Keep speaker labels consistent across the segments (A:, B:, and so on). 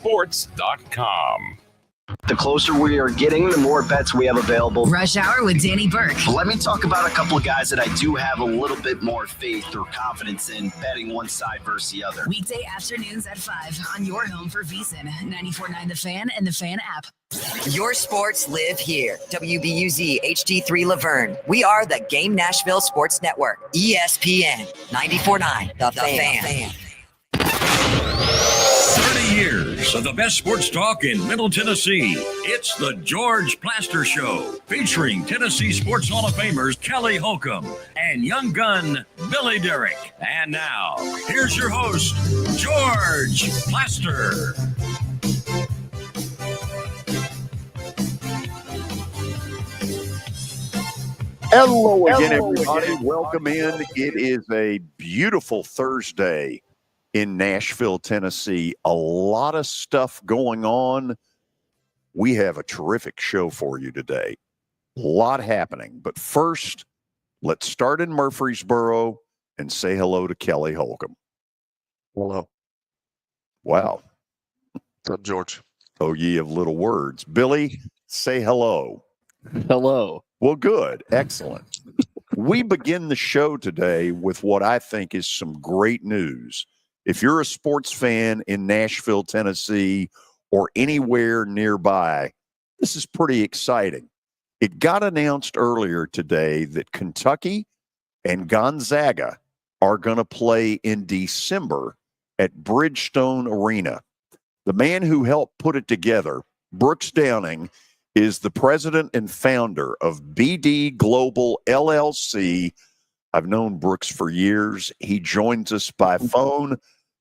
A: UntiltedChapterSports.com.
B: The closer we are getting, the more bets we have available.
C: Rush Hour with Danny Burke.
B: But let me talk about a couple of guys that I do have a little bit more faith or confidence in betting one side versus the other.
C: Weekday afternoons at 5 on your home for VSiN, 94.9 The Fan and The Fan app.
D: Your sports live here. WBUZ HD3 Laverne. We are the Game Nashville Sports Network. ESPN 94.9 The Fan.
E: 30 years of the best sports talk in Middle Tennessee. It's the George Plaster Show, featuring Tennessee Sports Hall of Famers Kelly Holcomb and young gun Billy Derrick. And now, here's your host, George Plaster.
F: Hello again, everybody. Welcome in. It is a beautiful Thursday in Nashville, Tennessee. A lot of stuff going on. We have a terrific show for you today. A lot happening. But first, let's start in Murfreesboro and say hello to Kelly Holcomb.
G: Hello.
F: Wow.
G: What's up, George?
F: Oh, ye of little words. Billy, say hello.
H: Hello.
F: Well, good. Excellent. We begin the show today with what I think is some great news. If you're a sports fan in Nashville, Tennessee, or anywhere nearby, this is pretty exciting. It got announced earlier today that Kentucky and Gonzaga are going to play in December at Bridgestone Arena. The man who helped put it together, Brooks Downing, is the president and founder of BD Global LLC. I've known Brooks for years. He joins us by phone.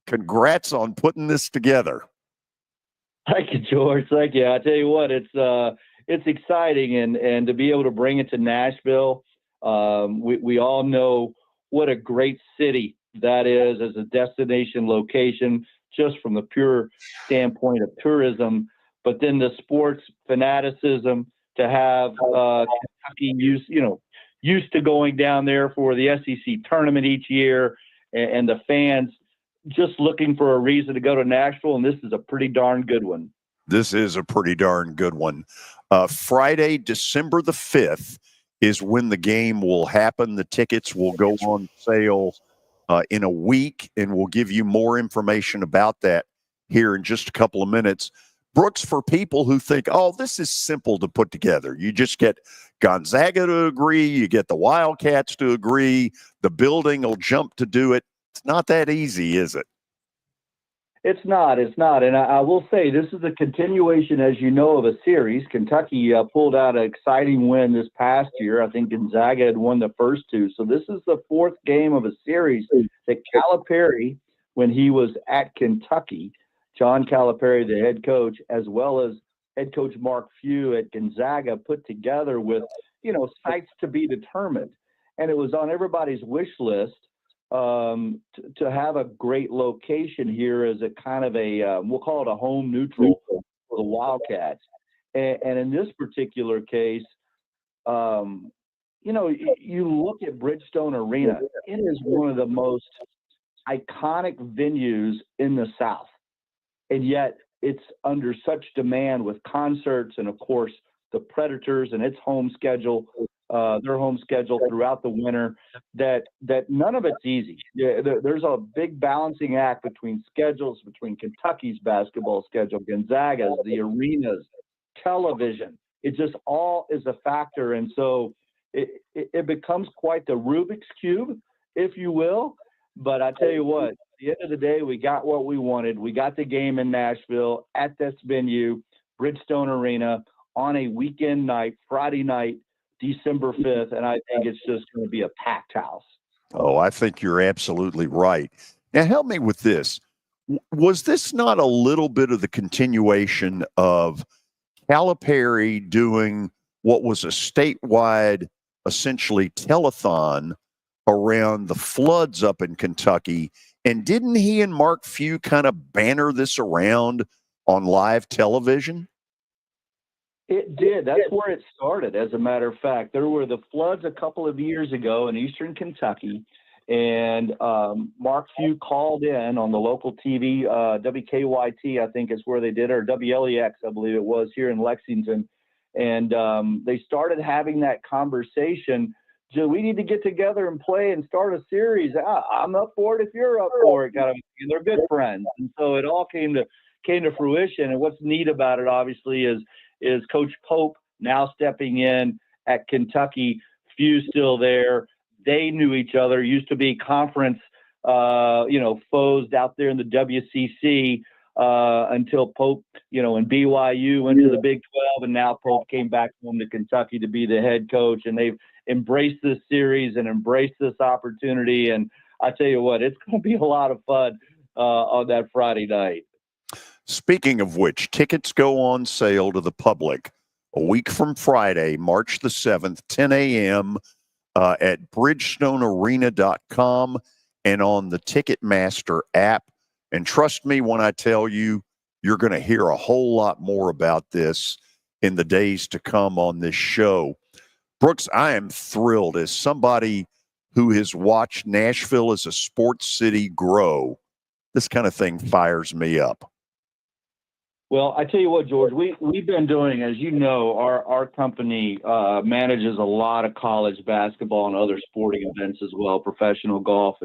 F: Congrats on putting this together.
I: Thank you, George. Thank you. I tell you what, it's exciting, and to be able to bring it to Nashville. We all know what a great city that is as a destination location, just from the pure standpoint of tourism. But then the sports fanaticism to have Kentucky used to going down there for the SEC tournament each year, and the fans just looking for a reason to go to Nashville, and this is a pretty darn good one.
F: This is a pretty darn good one. Friday, December the 5th is when the game will happen. The tickets will go on sale in a week, and we'll give you more information about that here in just a couple of minutes. Brooks, for people who think, oh, this is simple to put together, you just get Gonzaga to agree, you get the Wildcats to agree, the building will jump to do it. It's not that easy, is it?
I: It's not. And I will say this is a continuation, as you know, of a series. Kentucky pulled out an exciting win this past year. I think Gonzaga had won the first two. So this is the fourth game of a series that Calipari, when he was at Kentucky, John Calipari, the head coach, as well as head coach Mark Few at Gonzaga, put together with, sites to be determined. And it was on everybody's wish list to have a great location here as a kind of a, we'll call it a home neutral for the Wildcats. And in this particular case, you look at Bridgestone Arena, it is one of the most iconic venues in the South. And yet it's under such demand with concerts and, of course, the Predators and its home schedule, their home schedule throughout the winter, that none of it's easy. There's a big balancing act between schedules, between Kentucky's basketball schedule, Gonzaga's, the arenas, television. It just all is a factor. And so it becomes quite the Rubik's Cube, if you will. But I tell you what, at the end of the day, we got what we wanted. We got the game in Nashville at this venue, Bridgestone Arena, on a weekend night, Friday night, December 5th, and I think it's just going to be a packed house.
F: Oh, I think you're absolutely right. Now, help me with this. Was this not a little bit of the continuation of Calipari doing what was a statewide, essentially, telethon around the floods up in Kentucky? And didn't he and Mark Few kind of banner this around on live television?
I: It did. That's where it started, as a matter of fact. There were the floods a couple of years ago in eastern Kentucky, And Mark Few called in on the local TV, WKYT, I think is where they did it, or WLEX, I believe it was, here in Lexington. And they started having that conversation. We need to get together and play and start a series. I'm up for it if you're up for it. And they're good friends. And so it all came to fruition. And what's neat about it, obviously, is Coach Pope now stepping in at Kentucky. Few's still there. They knew each other, used to be conference, foes out there in the WCC until Pope, and BYU went to the Big 12, and now Pope came back home to Kentucky to be the head coach, and they've embraced this series and embraced this opportunity. And I tell you what, it's going to be a lot of fun on that Friday night.
F: Speaking of which, tickets go on sale to the public a week from Friday, March the 7th, 10 a.m. At bridgestonearena.com and on the Ticketmaster app. And trust me when I tell you, you're going to hear a whole lot more about this in the days to come on this show. Brooks, I am thrilled as somebody who has watched Nashville as a sports city grow. This kind of thing fires me up.
I: Well, I tell you what, George, we've been doing, as you know, our company manages a lot of college basketball and other sporting events as well, professional golf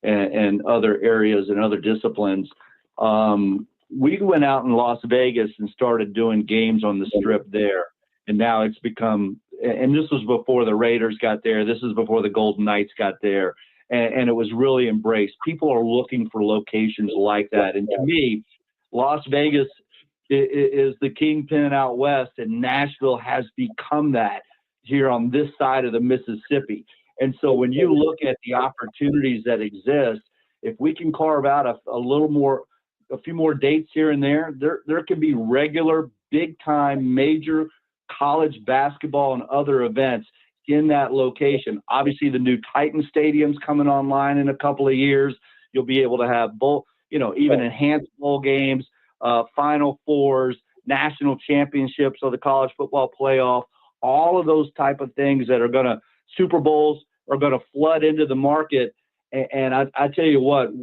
I: and other areas and other disciplines. We went out in Las Vegas and started doing games on the Strip there. And now it's become, and this was before the Raiders got there. This is before the Golden Knights got there. And it was really embraced. People are looking for locations like that. And to me, Las Vegas is the kingpin out west, and Nashville has become that here on this side of the Mississippi. And so when you look at the opportunities that exist, if we can carve out a few more dates here and there can be regular, big-time, major college basketball and other events in that location. Obviously, the new Titan Stadium's coming online in a couple of years. You'll be able to have both, even enhanced bowl games, Final Fours, national championships of the college football playoff, all of those type of things that are going to Super Bowls are going to flood into the market. And I tell you what,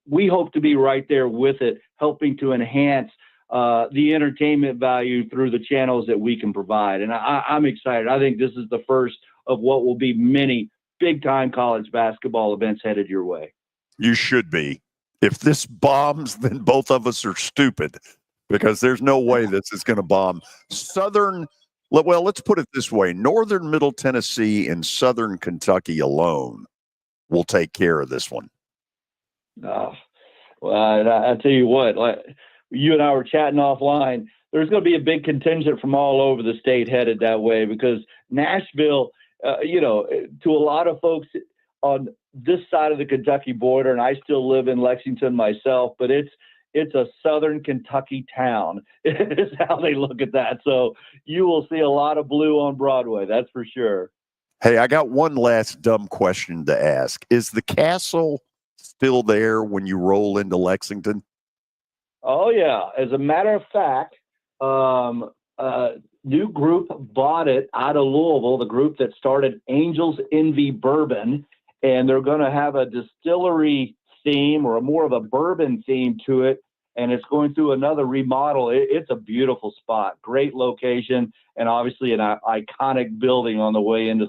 I: we hope to be right there with it, helping to enhance the entertainment value through the channels that we can provide. And I'm excited. I think this is the first of what will be many big-time college basketball events headed your way.
F: You should be. If this bombs, then both of us are stupid, because there's no way this is going to bomb. Let's put it this way. Northern Middle Tennessee and Southern Kentucky alone will take care of this one.
I: Well, I tell you what, like you and I were chatting offline, there's going to be a big contingent from all over the state headed that way, because Nashville, to a lot of folks on this side of the Kentucky border, and I still live in Lexington myself, but it's a Southern Kentucky town is how they look at that. So you will see a lot of blue on Broadway. That's for sure.
F: Hey, I got one last dumb question to ask. Is the castle still there when you roll into Lexington?
I: Oh, yeah. As a matter of fact, new group bought it out of Louisville, the group that started Angels Envy Bourbon, and they're going to have a distillery theme or more of a bourbon theme to it, and it's going through another remodel. It's a beautiful spot, great location, and obviously an iconic building on the way into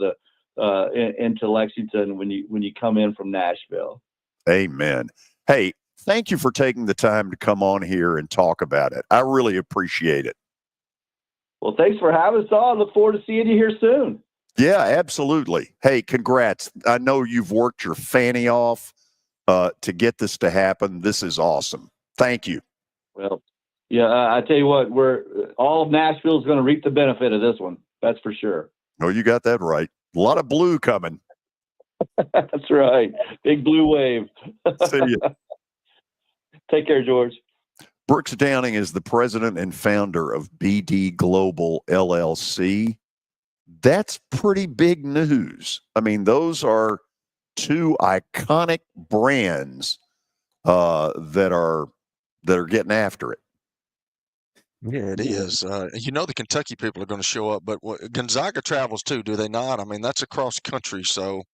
I: into Lexington when you come in from Nashville.
F: Amen. Hey, thank you for taking the time to come on here and talk about it. I really appreciate it.
I: Well, thanks for having us on. Look forward to seeing you here soon.
F: Yeah, absolutely. Hey, congrats. I know you've worked your fanny off to get this to happen. This is awesome. Thank you.
I: Well, yeah, I tell you what, all of Nashville is going to reap the benefit of this one. That's for sure.
F: Oh, you got that right. A lot of blue coming.
I: That's right. Big blue wave.
F: See you.
I: Take care, George.
F: Brooks Downing is the president and founder of BD Global LLC. That's pretty big news. I mean, those are two iconic brands that are getting after it.
G: Yeah, it is. The Kentucky people are going to show up, but Gonzaga travels too, do they not? I mean, that's across country, so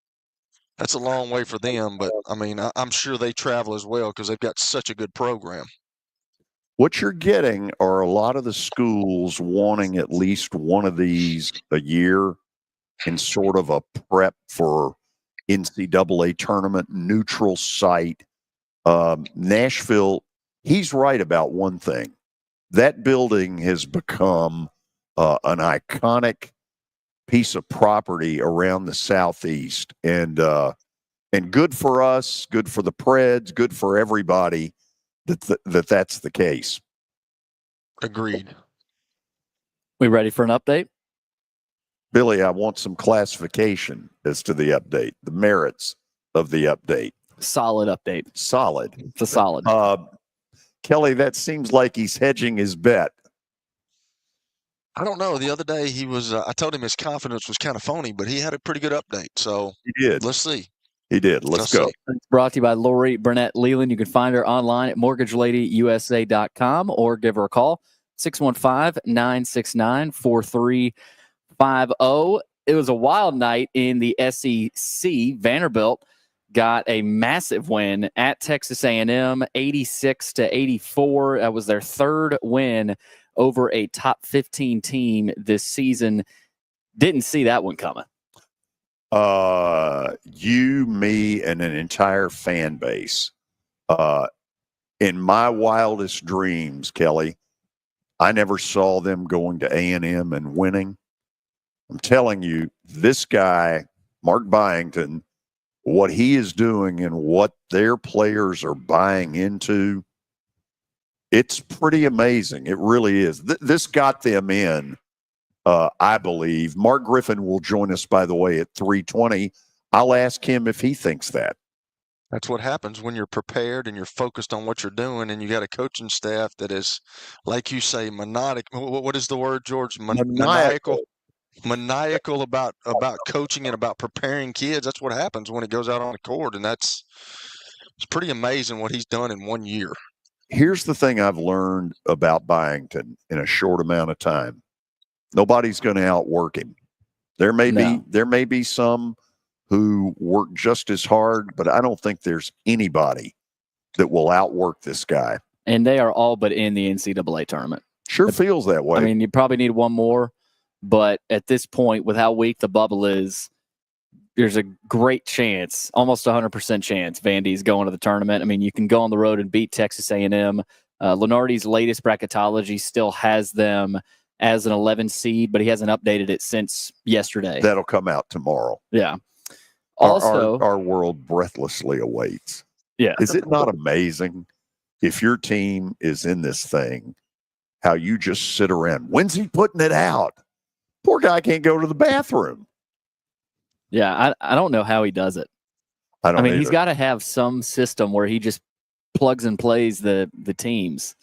G: That's a long way for them, but I mean, I'm sure they travel as well because they've got such a good program.
F: What you're getting are a lot of the schools wanting at least one of these a year in sort of a prep for NCAA tournament neutral site. Nashville, he's right about one thing. That building has become an iconic piece of property around the Southeast, and good for us, good for the Preds, good for everybody that's the case.
G: Agreed.
A: We ready for an update?
F: Billy, I want some classification as to the update, the merits of the update.
A: Solid update.
F: Solid.
A: It's a solid.
F: Kelly, that seems like he's hedging his bet.
G: I don't know. The other day he was. I told him his confidence was kind of phony, but he had a pretty good update. So
F: He did.
G: let's see.
F: He did. Let's go.
G: see.
A: It's brought to you by Lori Burnett Leland. You can find her online at mortgageladyyusa.com or give her a call, 615-969-4350. It was a wild night in the SEC. Vanderbilt got a massive win at Texas A&M, 86-84. That was their third win over a top 15 team this season. Didn't see that one coming.
F: You, me, and an entire fan base. In my wildest dreams, Kelly, I never saw them going to A&M and winning. I'm telling you, this guy, Mark Byington, what he is doing and what their players are buying into, it's pretty amazing. It really is. This got them in. I believe. Mark Griffin will join us, by the way, at 3:20. I'll ask him if he thinks that.
G: That's what happens when you're prepared and you're focused on what you're doing, and you got a coaching staff that is, like you say, maniacal. What is the word, George? Maniacal. Maniacal about coaching and about preparing kids. That's what happens when it goes out on the court, and it's pretty amazing what he's done in 1 year.
F: Here's the thing I've learned about Byington in a short amount of time. Nobody's going to outwork him. There may be some who work just as hard, but I don't think there's anybody that will outwork this guy.
A: And they are all but in the NCAA tournament.
F: Sure feels that way.
A: I mean, you probably need one more, but at this point, with how weak the bubble is, there's a great chance, almost 100% chance, Vandy's going to the tournament. I mean, you can go on the road and beat Texas A&M. Lenardi's latest bracketology still has them as an 11 seed, but he hasn't updated it since yesterday.
F: That'll come out tomorrow.
A: Yeah. Also,
F: our world breathlessly awaits.
A: Yeah.
F: Is it not amazing if your team is in this thing, how you just sit around? When's he putting it out? Poor guy can't go to the bathroom.
A: Yeah, I don't know how he does it.
F: I mean,
A: he's got to have some system where he just plugs and plays the teams.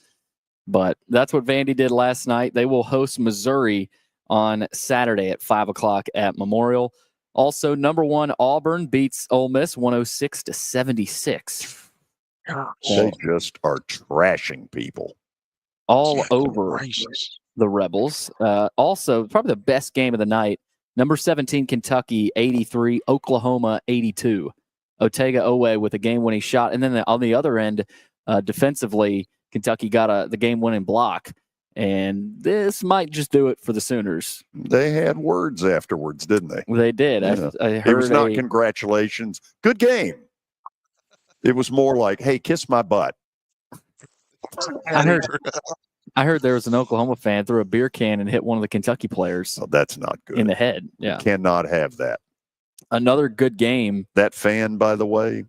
A: But that's what Vandy did last night. They will host Missouri on Saturday at 5 o'clock at Memorial. Also, number 1 Auburn beats Ole Miss 106-76.
F: They just are trashing people
A: all over the Rebels. Also, probably the best game of the night. Number 17 Kentucky 83, Oklahoma 82. Otega Owe with a game-winning shot, and then on the other end, defensively, Kentucky got the game-winning block, and this might just do it for the Sooners.
F: They had words afterwards, didn't they?
A: They did.
F: Yeah.
A: I heard
F: it was not congratulations. Good game. It was more like, hey, kiss my butt.
A: I heard there was an Oklahoma fan threw a beer can and hit one of the Kentucky players.
F: Oh, that's not good.
A: In the head. Yeah.
F: You cannot have that.
A: Another good game.
F: That fan, by the way,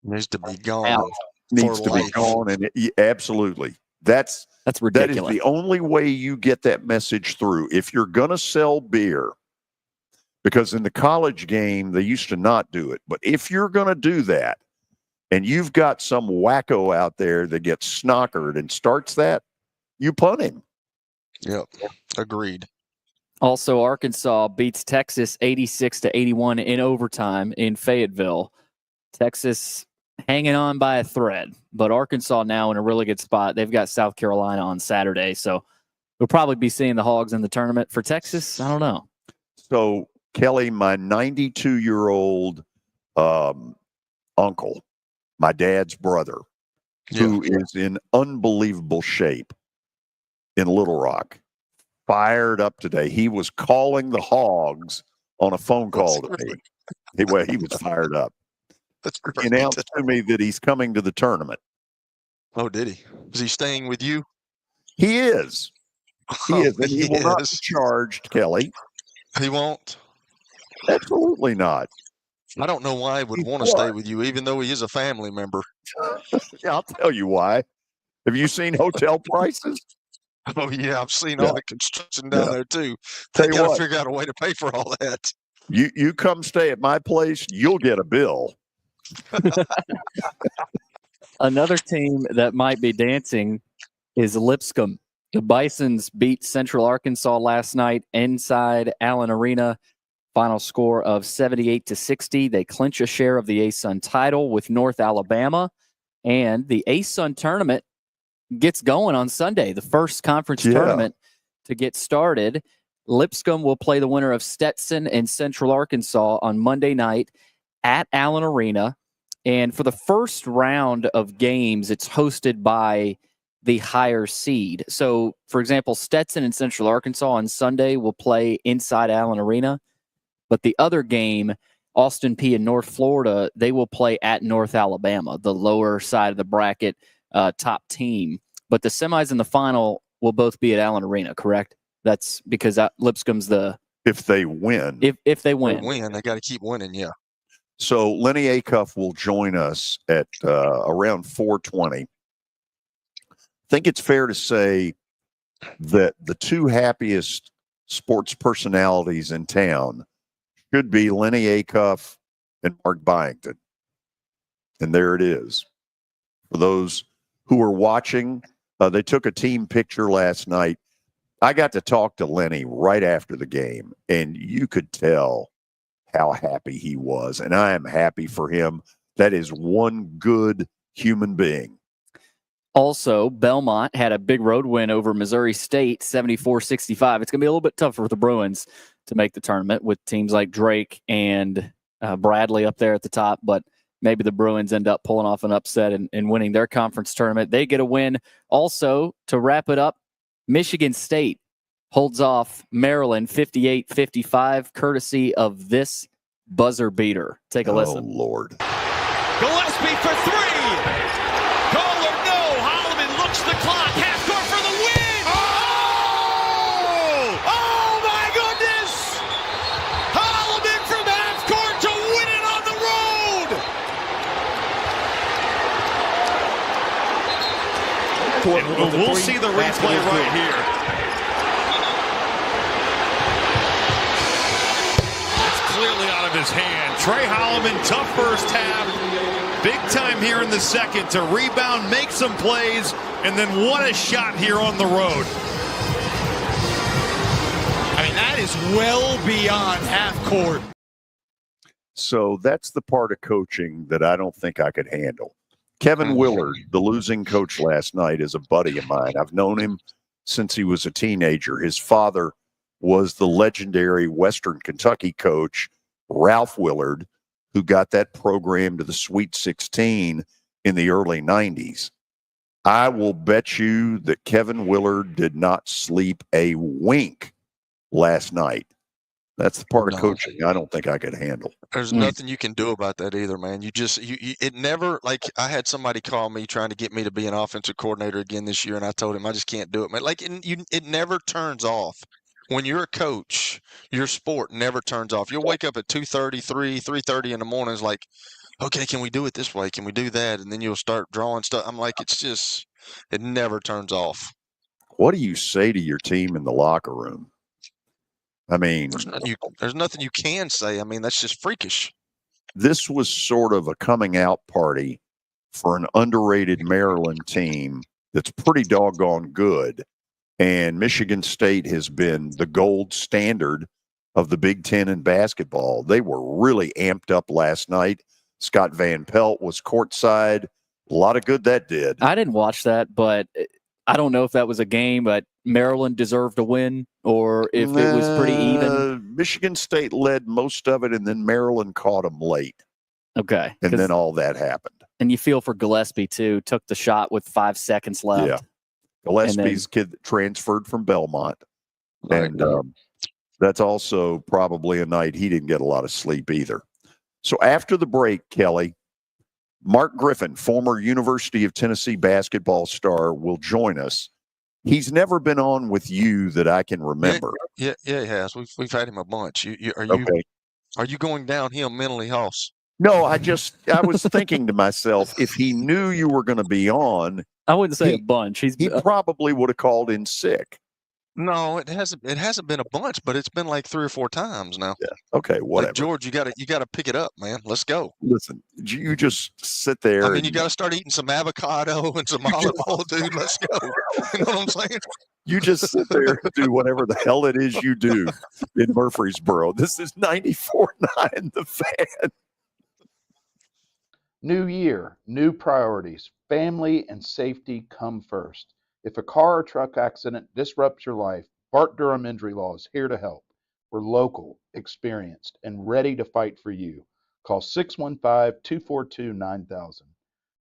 G: needs to be gone.
F: Needs to be gone, and absolutely, that's
A: ridiculous.
F: That is the only way you get that message through. If you're going to sell beer, because in the college game they used to not do it, but if you're going to do that, and you've got some wacko out there that gets snockered and starts that, you punt him.
G: Yep, agreed.
A: Also, Arkansas beats Texas 86-81 in overtime in Fayetteville. Texas hanging on by a thread, but Arkansas now in a really good spot. They've got South Carolina on Saturday, so we'll probably be seeing the Hogs in the tournament. For Texas, I don't know.
F: So, Kelly, my 92-year-old uncle, my dad's brother, who is in unbelievable shape in Little Rock, fired up today. He was calling the Hogs on a phone call to me. He was fired up.
G: That's great.
F: He announced to me that he's coming to the tournament.
G: Oh, did he? Is he staying with you?
F: He is. He
G: Oh,
F: is. And he will not be
G: is.
F: charged, Kelly.
G: He won't?
F: Absolutely not.
G: I don't know why he would
F: He's
G: want to
F: what?
G: stay with you, even though he is a family member.
F: Yeah, I'll tell you why. Have you seen hotel prices?
G: Oh, yeah, I've seen all the construction down there, too.
F: Tell
G: They
F: you
G: got to
F: what.
G: figure out a way to pay for all that.
F: You come stay at my place, you'll get a bill.
A: Another team that might be dancing is Lipscomb. The Bisons beat Central Arkansas last night inside Allen Arena. Final score of 78-60. They clinch a share of the ASUN title with North Alabama. And the ASUN tournament gets going on Sunday, the first conference tournament to get started. Lipscomb will play the winner of Stetson and Central Arkansas on Monday night at Allen Arena. And for the first round of games, it's hosted by the higher seed. So, for example, Stetson and Central Arkansas on Sunday will play inside Allen Arena. But the other game, Austin P and North Florida, they will play at North Alabama, the lower side of the bracket top team. But the semis and the final will both be at Allen Arena, correct? That's because Lipscomb's
F: if they win.
A: If they win.
G: They got to keep winning, yeah.
F: So Lennie Acuff will join us at around 4:20. I think it's fair to say that the two happiest sports personalities in town should be Lennie Acuff and Mark Byington. And there it is. For those who are watching, they took a team picture last night. I got to talk to Lennie right after the game, and you could tell how happy he was. And I am happy for him. That is one good human being.
A: Also, Belmont had a big road win over Missouri State, 74-65. It's going to be a little bit tougher for the Bruins to make the tournament with teams like Drake and Bradley up there at the top, but maybe the Bruins end up pulling off an upset and winning their conference tournament. They get a win. Also, to wrap it up, Michigan State holds off Maryland 58-55, courtesy of this buzzer beater. Take a listen.
F: Oh, Lord.
H: Gillespie for three. Goal or no. Holloman looks the clock. Half court for the win. Oh! Oh, my goodness. Holloman from half court to win it on the road. And we'll see the replay right here. Clearly out of his hand. Trey Holloman, tough first half. Big time here in the second to rebound, make some plays, and then what a shot here on the road. I mean, that is well beyond half court.
F: So that's the part of coaching that I don't think I could handle. Kevin Willard, the losing coach last night, is a buddy of mine. I've known him since he was a teenager. His father was the legendary Western Kentucky coach, Ralph Willard, who got that program to the Sweet 16 in the early 90s. I will bet you that Kevin Willard did not sleep a wink last night. That's the part of coaching I don't think I could handle.
G: There's nothing you can do about that either, man. It never, like, I had somebody call me trying to get me to be an offensive coordinator again this year, and I told him I just can't do it, man. Like, it never turns off. When you're a coach, your sport never turns off. You'll wake up at 2:30, 3:30 in the morning. It's like, okay, can we do it this way? Can we do that? And then you'll start drawing stuff. I'm like, it never turns off.
F: What do you say to your team in the locker room? I mean,
G: there's nothing you can say. I mean, that's just freakish.
F: This was sort of a coming out party for an underrated Maryland team that's pretty doggone good. And Michigan State has been the gold standard of the Big Ten in basketball. They were really amped up last night. Scott Van Pelt was courtside. A lot of good that did.
A: I didn't watch that, but I don't know if that was a game, but Maryland deserved a win or if it was pretty even.
F: Michigan State led most of it, and then Maryland caught them late.
A: Okay.
F: And then all that happened.
A: And you feel for Gillespie, too. Took the shot with 5 seconds left.
F: Yeah. Gillespie's kid transferred from Belmont. And that's also probably a night he didn't get a lot of sleep either. So after the break, Kelly, Mark Griffin, former University of Tennessee basketball star, will join us. He's never been on with you that I can remember.
G: Yeah, he has. We've had him a bunch. Are you going downhill mentally, Hoss?
F: No, I was thinking to myself, if he knew you were going to be on,
A: I wouldn't say a bunch.
F: He probably would have called in sick.
G: No, it hasn't been a bunch, but it's been like 3 or 4 times now.
F: Yeah. Okay, whatever.
G: Like, George, you gotta pick it up, man. Let's go.
F: Listen, you just sit there.
G: I mean, you gotta start eating some avocado and some olive oil, dude. Let's go. You know what I'm saying?
F: You just sit there and do whatever the hell it is you do in Murfreesboro. This is 94.9 The Fan.
J: New year, new priorities. Family and safety come first. If a car or truck accident disrupts your life, Bart Durham Injury Law is here to help. We're local, experienced, and ready to fight for you. Call 615-242-9000.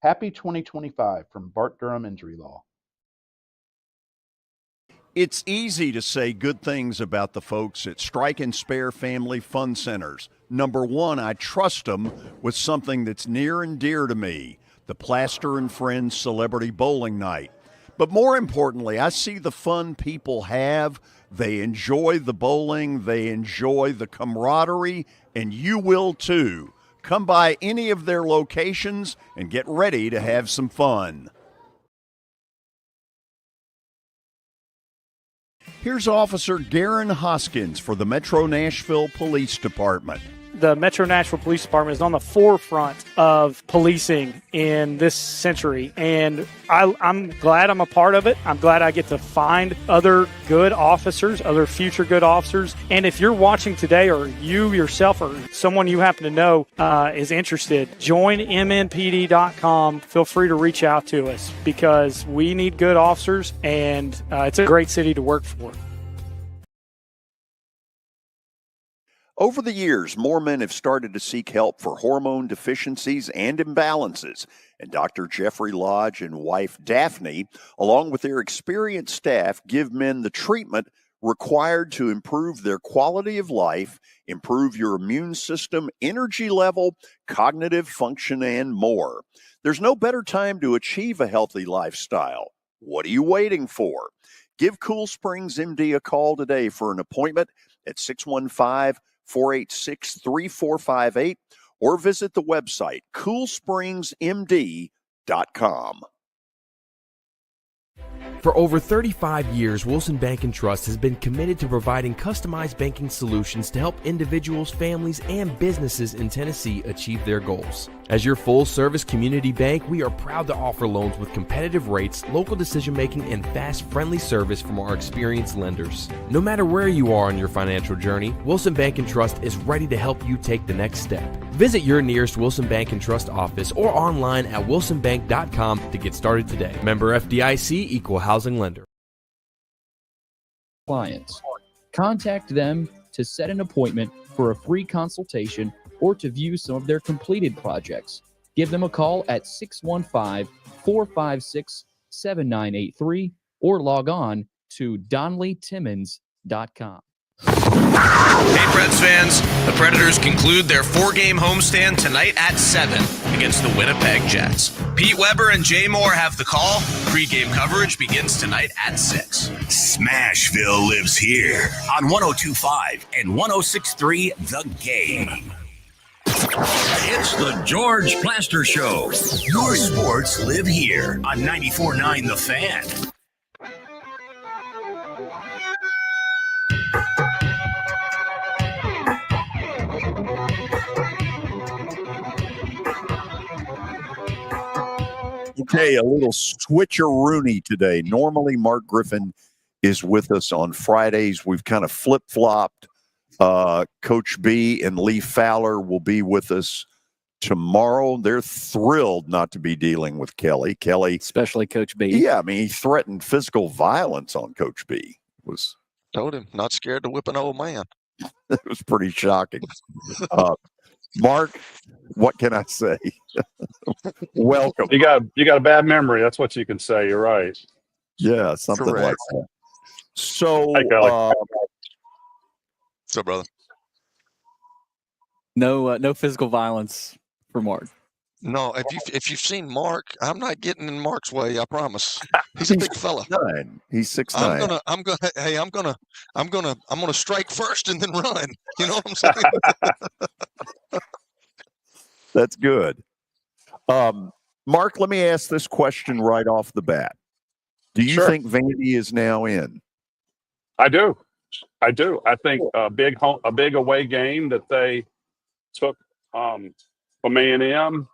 J: Happy 2025 from Bart Durham Injury Law.
K: It's easy to say good things about the folks at Strike and Spare Family Fun Centers. Number one, I trust them with something that's near and dear to me, the Plaster and Friends Celebrity Bowling Night. But more importantly, I see the fun people have. They enjoy the bowling, they enjoy the camaraderie, and you will too. Come by any of their locations and get ready to have some fun. Here's Officer Garen Hoskins for the Metro Nashville Police Department.
L: The Metro Nashville Police Department is on the forefront of policing in this century, and I'm glad I'm a part of it. I'm glad I get to find other good officers, other future good officers. And if you're watching today, or you yourself or someone you happen to know is interested, join mnpd.com. Feel free to reach out to us because we need good officers, and it's a great city to work for.
F: Over the years, more men have started to seek help for hormone deficiencies and imbalances, and Dr. Jeffrey Lodge and wife Daphne, along with their experienced staff, give men the treatment required to improve their quality of life, improve your immune system, energy level, cognitive function, and more. There's no better time to achieve a healthy lifestyle. What are you waiting for? Give Cool Springs MD a call today for an appointment at 615-486-3458 or visit the website coolspringsmd.com.
M: For over 35 years, Wilson Bank & Trust has been committed to providing customized banking solutions to help individuals, families, and businesses in Tennessee achieve their goals. As your full-service community bank, we are proud to offer loans with competitive rates, local decision-making, and fast, friendly service from our experienced lenders. No matter where you are on your financial journey, Wilson Bank & Trust is ready to help you take the next step. Visit your nearest Wilson Bank & Trust office or online at wilsonbank.com to get started today. Member FDIC, Equal Housing Lender.
N: Clients. Contact them to set an appointment for a free consultation or to view some of their completed projects. Give them a call at 615-456-7983 or log on to donleytimmons.com.
O: Hey, Preds fans, the Predators conclude their 4-game homestand tonight at 7 against the Winnipeg Jets. Pete Weber and Jay Moore have the call. Pre-game coverage begins tonight at 6.
E: Smashville lives here on 102.5 and 106.3 The Game. It's the George Plaster Show. Your sports live here on 94.9 The Fan.
F: Okay, a little switcheroony today. Normally, Mark Griffin is with us on Fridays. We've kind of flip-flopped. Coach B and Lee Fowler will be with us tomorrow. They're thrilled not to be dealing with Kelly.
A: Especially Coach B.
F: Yeah, I mean, he threatened physical violence on Coach B.
G: Told him, not scared to whip an old man.
F: It was pretty shocking. Mark, what can I say? Welcome.
P: You got a bad memory. That's what you can say. You're right.
F: Yeah, something like
G: Correct.
F: that. So,
P: Hey, Kelly.
G: So, brother.
A: No physical violence for Mark.
G: No, if you've seen Mark, I'm not getting in Mark's way. I promise. He's a big fella.
F: He's 6'9".
G: I'm gonna strike first and then run. You know what I'm saying?
F: That's good. Mark, let me ask this question right off the bat. Do you think Vandy is now in?
P: I do. I think a big away game that they took from A&M.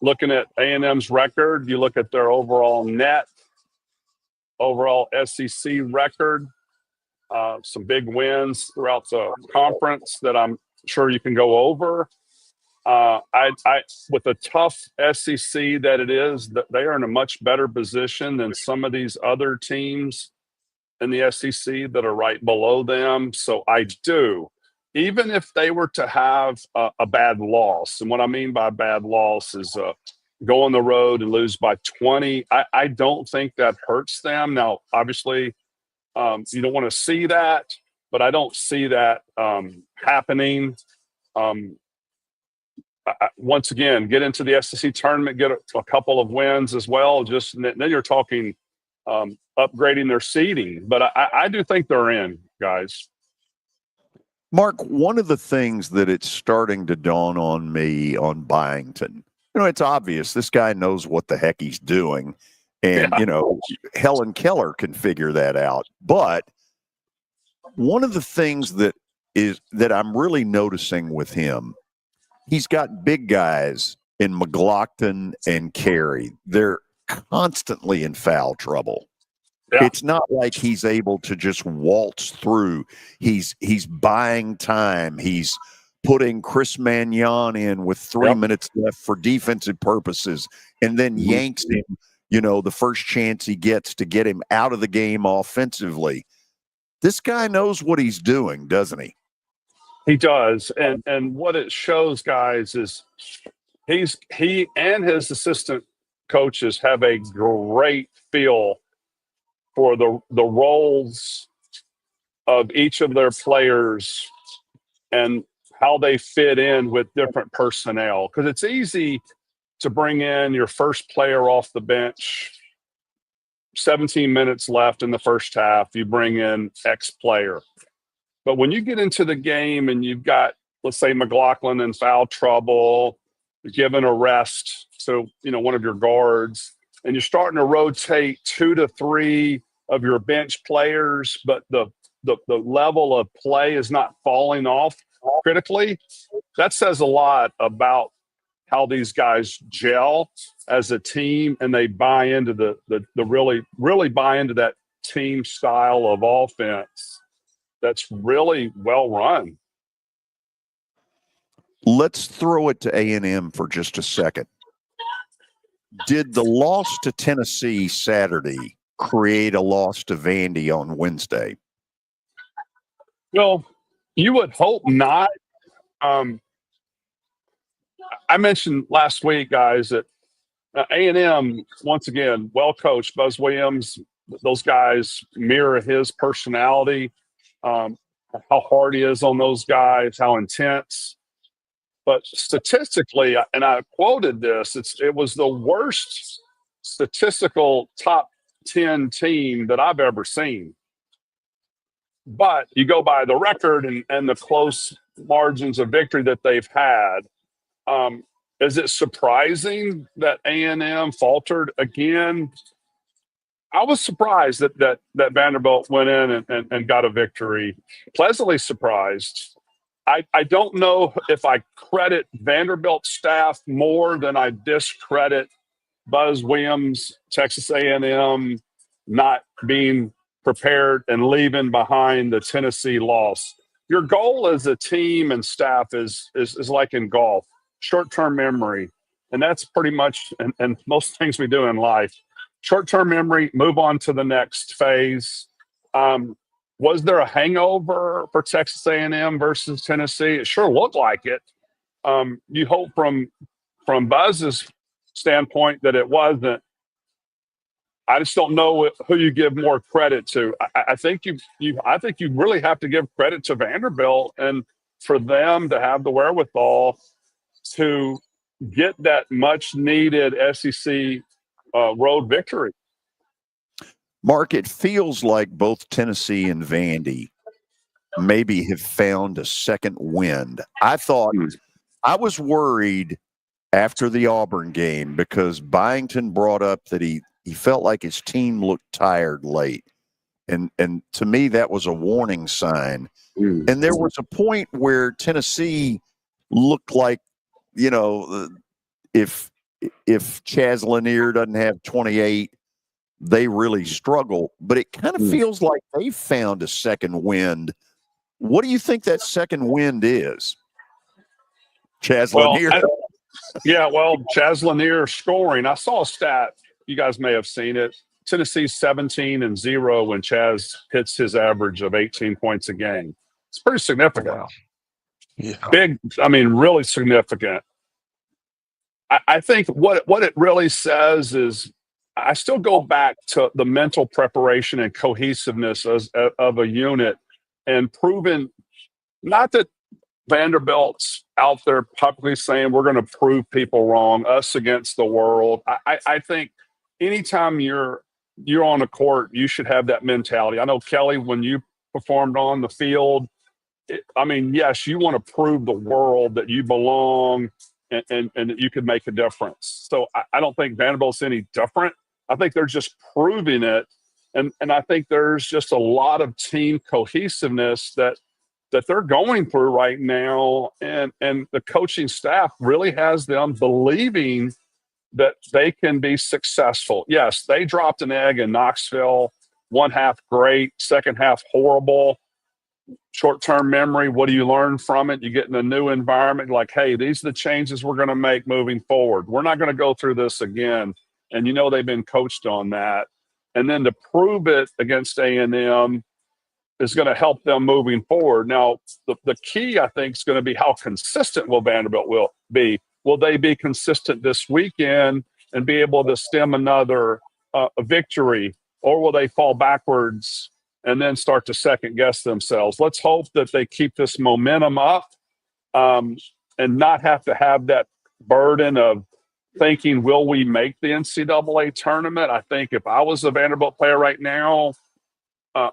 P: Looking at A&M's record, you look at their overall SEC record, some big wins throughout the conference that I'm sure you can go over. With a tough SEC that it is, that they are in a much better position than some of these other teams in the SEC that are right below them. So I do. Even if they were to have a bad loss, and what I mean by bad loss is go on the road and lose by 20, I don't think that hurts them. Now, obviously, you don't want to see that, but I don't see that happening. Once again, get into the SEC tournament, get a couple of wins as well. Just then you're talking upgrading their seeding. But I do think they're in, guys.
F: Mark, one of the things that it's starting to dawn on me on Byington, it's obvious this guy knows what the heck he's doing. And, Helen Keller can figure that out. But one of the things that I'm really noticing with him, he's got big guys in McLaughlin and Carey. They're constantly in foul trouble. Yeah. It's not like he's able to just waltz through. He's buying time. He's putting Chris Magnon in with 3 minutes left for defensive purposes, and then yanks him, the first chance he gets to get him out of the game offensively. This guy knows what he's doing, doesn't he?
P: He does. And what it shows, guys, is he and his assistant coaches have a great feel for the roles of each of their players and how they fit in with different personnel. Because it's easy to bring in your first player off the bench, 17 minutes left in the first half, you bring in X player. But when you get into the game and you've got, let's say, McLaughlin in foul trouble, given a rest to, one of your guards, and you're starting to rotate 2 to 3 of your bench players, but the level of play is not falling off critically, that says a lot about how these guys gel as a team, and they buy into the really buy into that team style of offense that's really well run.
F: Let's throw it to A&M for just a second. Did the loss to Tennessee Saturday create a loss to Vandy on Wednesday?
P: Well, you would hope not. I mentioned last week, guys, that A&M, once again, well coached. Buzz Williams, those guys mirror his personality, how hard he is on those guys, how intense. But statistically, and I quoted this, it was the worst statistical top 10 team that I've ever seen. But you go by the record and the close margins of victory that they've had. Is it surprising that A&M faltered again? I was surprised that Vanderbilt went in and got a victory. Pleasantly surprised. I don't know if I credit Vanderbilt staff more than I discredit Buzz Williams, Texas A&M, not being prepared and leaving behind the Tennessee loss. Your goal as a team and staff is like in golf, short-term memory. And that's pretty much, and most things we do in life, short-term memory, move on to the next phase. Was there a hangover for Texas A&M versus Tennessee? It sure looked like it. You hope from Buzz's standpoint that it wasn't. I just don't know who you give more credit to. I think you really have to give credit to Vanderbilt, and for them to have the wherewithal to get that much needed SEC road victory.
F: Mark, it feels like both Tennessee and Vandy maybe have found a second wind. I was worried after the Auburn game because Byington brought up that he felt like his team looked tired late. And to me, that was a warning sign. And there was a point where Tennessee looked like, if Chaz Lanier doesn't have 28, they really struggle. But it kind of feels like they found a second wind. What do you think that second wind is? Chaz Lanier?
P: Chaz Lanier scoring. I saw a stat. You guys may have seen it. Tennessee's 17-0 when Chaz hits his average of 18 points a game. It's pretty significant. Wow. Yeah. Big, really significant. I think what it really says is I still go back to the mental preparation and cohesiveness of a unit and proving, not that Vanderbilt's out there publicly saying we're going to prove people wrong, us against the world. I think anytime you're on the court, you should have that mentality. I know, Kelly, when you performed on the field, yes, you want to prove the world that you belong and that you could make a difference. So I don't think Vanderbilt's any different. I think they're just proving it. And I think there's just a lot of team cohesiveness that they're going through right now. And the coaching staff really has them believing that they can be successful. Yes, they dropped an egg in Knoxville. One half great, second half horrible. Short-term memory, what do you learn from it? You get in a new environment, like, hey, these are the changes we're going to make moving forward. We're not going to go through this again. And they've been coached on that. And then to prove it against A&M is going to help them moving forward. Now, the key, I think, is going to be how consistent will Vanderbilt will be. Will they be consistent this weekend and be able to stem another victory, or will they fall backwards and then start to second-guess themselves? Let's hope that they keep this momentum up and not have to have that burden of thinking, will we make the NCAA tournament? I think if I was a Vanderbilt player right now,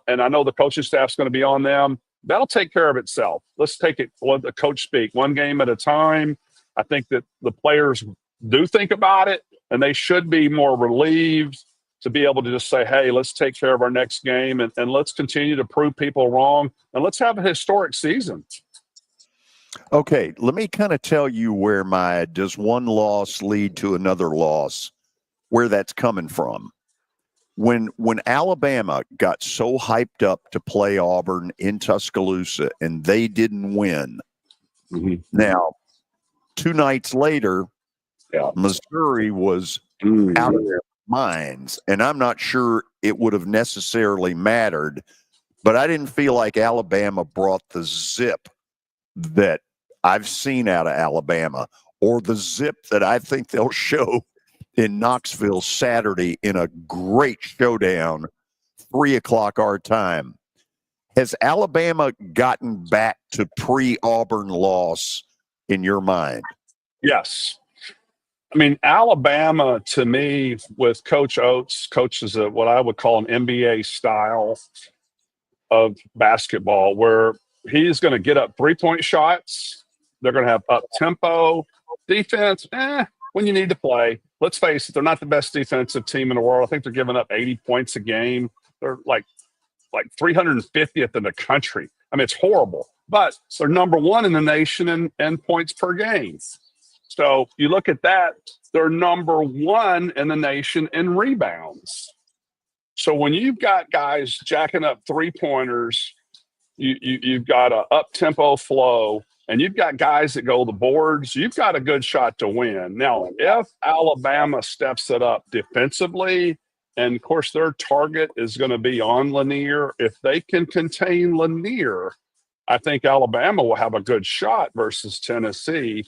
P: and I know the coaching staff's going to be on them, that'll take care of itself. Let's take it, let the coach speak, one game at a time. I think that the players do think about it, and they should be more relieved to be able to just say, hey, let's take care of our next game and let's continue to prove people wrong, and let's have a historic season.
F: Okay, let me kind of tell you where does one loss lead to another loss, where that's coming from. When Alabama got so hyped up to play Auburn in Tuscaloosa and they didn't win, now 2 nights later, Missouri was out of their minds, and I'm not sure it would have necessarily mattered, but I didn't feel like Alabama brought the zip that I've seen out of Alabama, or the zip that I think they'll show in Knoxville Saturday in a great showdown, 3:00 our time. Has Alabama gotten back to pre-Auburn loss in your mind?
P: Yes. Alabama, to me, with Coach Oates, coaches what I would call an NBA style of basketball, where he's going to get up 3-point shots. They're going to have up-tempo defense. When you need to play. Let's face it, they're not the best defensive team in the world. I think they're giving up 80 points a game. They're like 350th in the country. It's horrible. But they're number 1 in the nation in points per game. So you look at that, they're number 1 in the nation in rebounds. So when you've got guys jacking up 3-pointers, you've got an up-tempo flow, and you've got guys that go the boards, you've got a good shot to win. Now, if Alabama steps it up defensively, and of course their target is going to be on Lanier, if they can contain Lanier, I think Alabama will have a good shot versus Tennessee.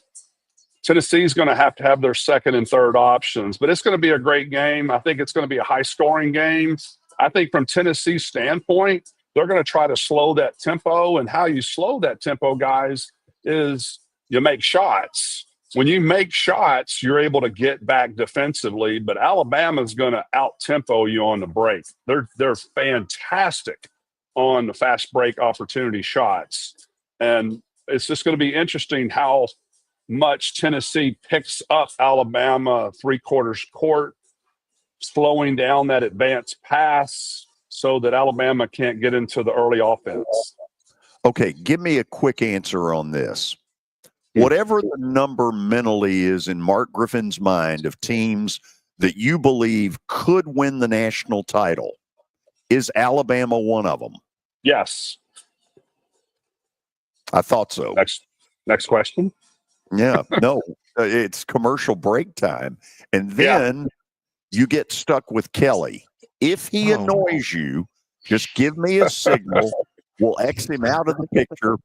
P: Tennessee's going to have their second and third options, but it's going to be a great game. I think it's going to be a high-scoring game. I think from Tennessee's standpoint, they're going to try to slow that tempo, and how you slow that tempo, guys, is you make shots. When you make shots, you're able to get back defensively, but Alabama's going to out-tempo you on the break. They're fantastic on the fast break opportunity shots, and it's just going to be interesting how much Tennessee picks up Alabama three-quarters court, slowing down that advanced pass so that Alabama can't get into the early offense.
F: Okay, give me a quick answer on this. Whatever the number mentally is in Mark Griffin's mind of teams that you believe could win the national title, is Alabama one of them?
P: Yes.
F: I thought so.
P: Next question.
F: Yeah, no, it's commercial break time. And then you get stuck with Kelly. If he annoys you, just give me a signal. We'll X him out of the picture,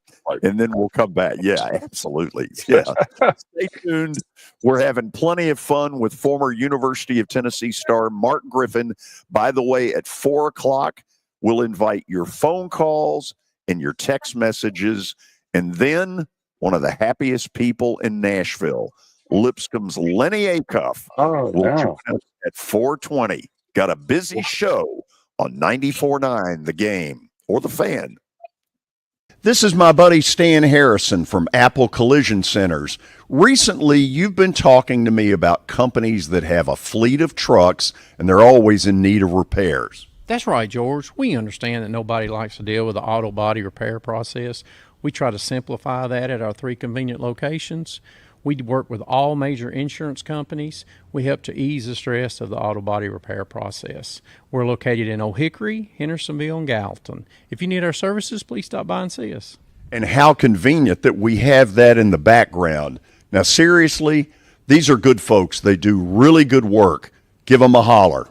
F: and then we'll come back. Yeah, absolutely. Yeah. Stay tuned. We're having plenty of fun with former University of Tennessee star Mark Griffin. By the way, at 4 o'clock, we'll invite your phone calls and your text messages. And then one of the happiest people in Nashville, Lipscomb's Lennie Acuff, will join us at 4:20. Got a busy show on 94.9 The Game or The Fan.
K: This is my buddy Stan Harrison from Apple Collision Centers. Recently, you've been talking to me about companies that have a fleet of trucks and they're always in need of repairs.
Q: That's right, George. We understand that nobody likes to deal with the auto body repair process. We try to simplify that at our 3 convenient locations. We work with all major insurance companies. We help to ease the stress of the auto body repair process. We're located in Old Hickory, Hendersonville, and Gallatin. If you need our services, please stop by and see us.
K: And how convenient that we have that in the background. Now, seriously, these are good folks. They do really good work. Give them a holler.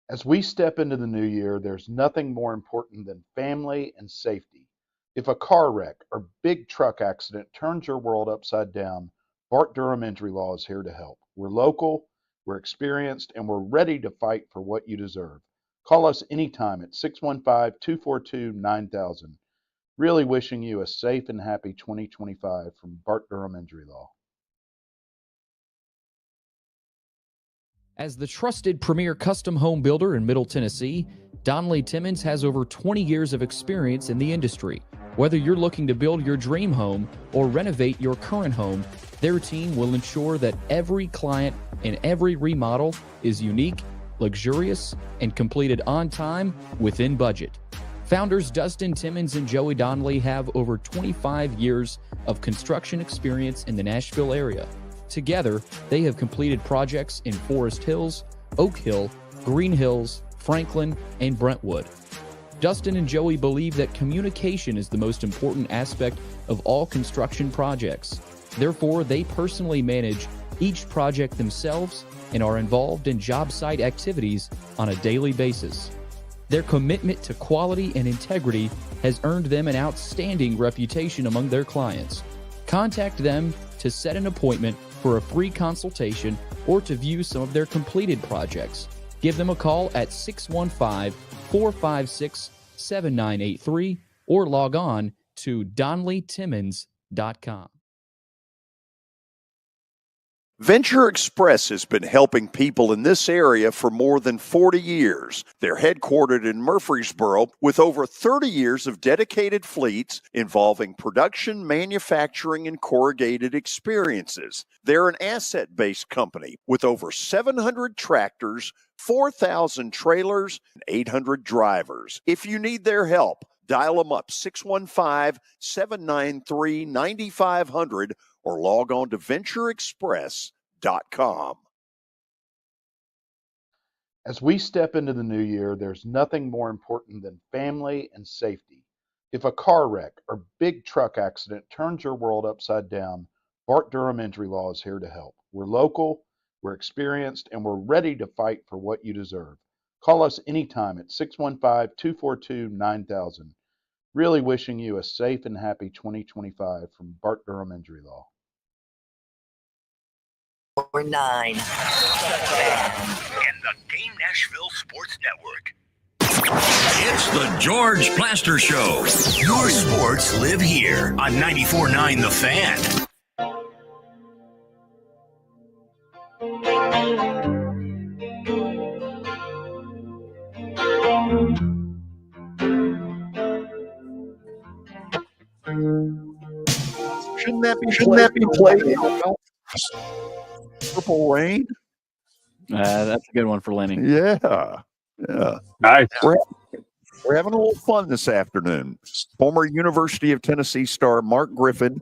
J: As we step into the new year, there's nothing more important than family and safety. If a car wreck or big truck accident turns your world upside down, Bart Durham Injury Law is here to help. We're local, we're experienced, and we're ready to fight for what you deserve. Call us anytime at 615-242-9000. Really wishing you a safe and happy 2025 from Bart Durham Injury Law.
N: As the trusted premier custom home builder in Middle Tennessee, Donnelly Timmons has over 20 years of experience in the industry. Whether you're looking to build your dream home or renovate your current home, their team will ensure that every client and every remodel is unique, luxurious, and completed on time within budget. Founders Dustin Timmons and Joey Donnelly have over 25 years of construction experience in the Nashville area. Together, they have completed projects in Forest Hills, Oak Hill, Green Hills, Franklin, and Brentwood. Dustin and Joey believe that communication is the most important aspect of all construction projects. Therefore, they personally manage each project themselves and are involved in job site activities on a daily basis. Their commitment to quality and integrity has earned them an outstanding reputation among their clients. Contact them to set an appointment for a free consultation or to view some of their completed projects. Give them a call at 615-456-7983 or log on to DonnellyTimmons.com.
F: Venture Express has been helping people in this area for more than 40 years. They're headquartered in Murfreesboro with over 30 years of dedicated fleets involving production, manufacturing, and corrugated experiences. They're an asset-based company with over 700 tractors, 4,000 trailers, and 800 drivers. If you need their help, dial them up 615-793-9500 or log on to ventureexpress.com.
J: As we step into the new year, there's nothing more important than family and safety. If a car wreck or big truck accident turns your world upside down, Bart Durham Injury Law is here to help. We're local, we're experienced, and we're ready to fight for what you deserve. Call us anytime at 615-242-9000. Really wishing you a safe and happy 2025 from Bart Durham Injury Law.
D: Or 9.
E: And the Game Nashville Sports Network. It's the George Plaster Show. Your sports live here on 94.9 The Fan.
F: Shouldn't that be played? Purple Rain?
A: That's a good one for Lenny.
F: Yeah.
P: Nice.
F: We're having a little fun this afternoon. Former University of Tennessee star Mark Griffin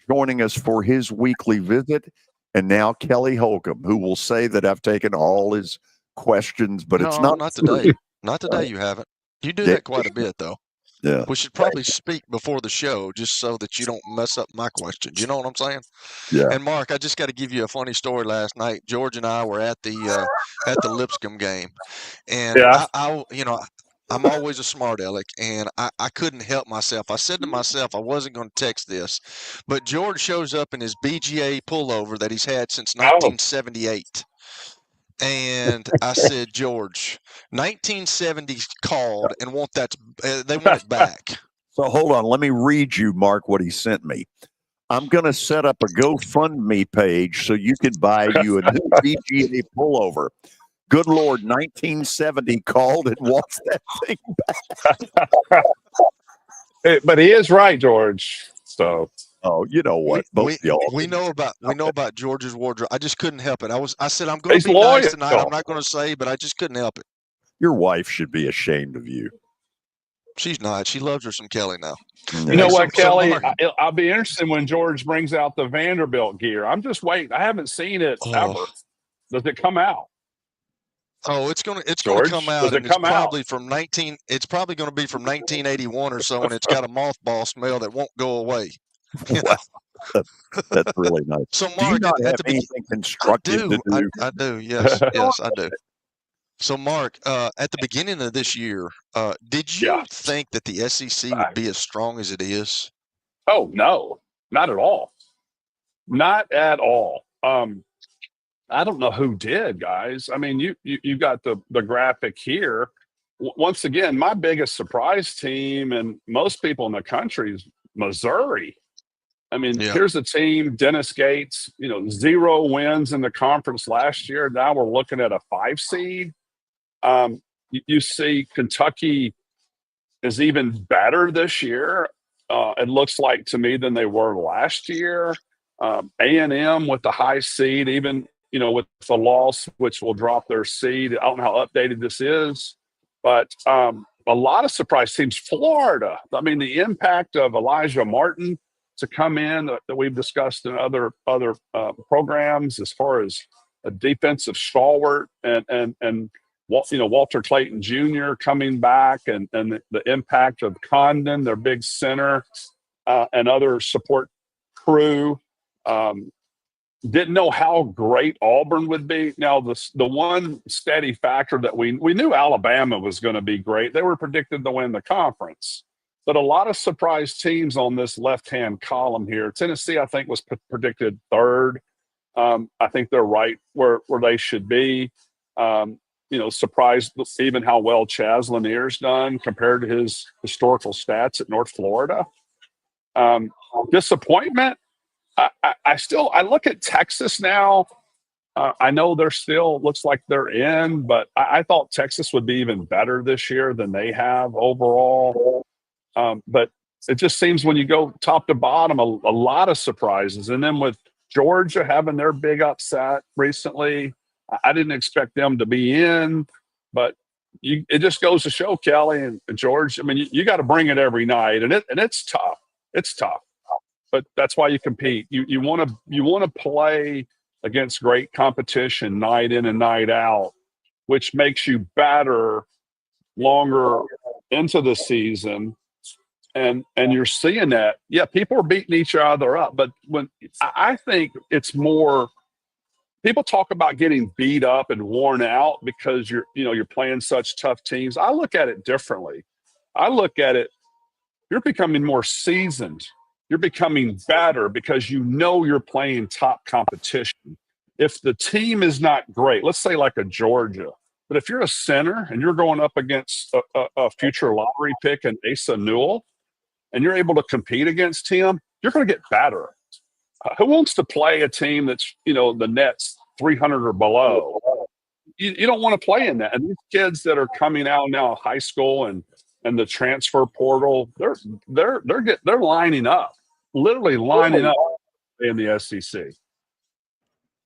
F: joining us for his weekly visit, and now Kelly Holcomb, who will say that I've taken all his questions, but it's not
G: today. Not today. You haven't. You do that quite a bit, though.
F: Yeah.
G: We should probably speak before the show just so that you don't mess up my questions. You know what I'm saying?
F: Yeah.
G: And Mark, I just got to give you a funny story. Last night, George and I were at the Lipscomb game, and I'm always a smart aleck, and I couldn't help myself. I said to myself, I wasn't going to text this, but George shows up in his BGA pullover that he's had since 1978. And I said, George, 1970 called and want they want it back.
F: So hold on. Let me read you, Mark, what he sent me. I'm going to set up a GoFundMe page so you can buy you a new BGA pullover. Good Lord, 1970 called and wants that thing back.
P: But he is right, George. So.
F: Oh, you know what?
G: We know about George's wardrobe. I just couldn't help it. I said I'm going to be
P: loyal
G: nice tonight. I'm not going to say, but I just couldn't help it.
F: Your wife should be ashamed of you.
G: She's not. She loves her some Kelly now.
P: You know what, Kelly? I'll be interested when George brings out the Vanderbilt gear. I'm just waiting. I haven't seen it ever. Does it come out?
G: Oh, it's gonna come out. It's probably going to be from 1981 or so, and it's got a mothball smell that won't go away.
F: Wow. That's really nice.
G: So, Mark,
F: do you not have anything constructive to do?
G: I do. Yes, I do. So, Mark, at the beginning of this year, did you think that the SEC would be as strong as it is?
P: Oh, no, not at all. Not at all. I don't know who did, guys. I mean, you got the graphic here. Once again, my biggest surprise team, and most people in the country, is Missouri. I mean, here's a team, Dennis Gates, 0 wins in the conference last year. Now we're looking at a 5 seed. You see Kentucky is even better this year. It looks like to me than they were last year. A&M with the high seed, even, with the loss, which will drop their seed. I don't know how updated this is, but a lot of surprise teams. Florida, I mean, the impact of Elijah Martin to come in that we've discussed in other programs as far as a defensive stalwart and Walter Clayton Jr. coming back and the impact of Condon, their big center, and other support crew. Didn't know how great Auburn would be. Now, the one steady factor that we knew Alabama was going to be great. They were predicted to win the conference. But a lot of surprise teams on this left-hand column here. Tennessee, I think, was predicted 3rd. I think they're right where they should be. Surprised even how well Chaz Lanier's done compared to his historical stats at North Florida. Disappointment. I look at Texas now. I know they're still looks like they're in, but I thought Texas would be even better this year than they have overall. But it just seems when you go top to bottom, a lot of surprises. And then with Georgia having their big upset recently, I didn't expect them to be in, but it just goes to show, Kelly and George, I mean, you got to bring it every night, and it's tough. It's tough, but that's why you compete. You want to play against great competition night in and night out, which makes you better longer into the season. And you're seeing that. Yeah, people are beating each other up, but when I think it's more, people talk about getting beat up and worn out because you're playing such tough teams. I look at it differently. I look at it, you're becoming more seasoned. You're becoming better because you know you're playing top competition. If the team is not great, let's say like a Georgia, but if you're a center and you're going up against a future lottery pick and Asa Newell, and you're able to compete against him, you're going to get better. Who wants to play a team that's, the net's 300 or below? You don't want to play in that. And these kids that are coming out now of high school and the transfer portal, they're lining up, literally lining up in the SEC.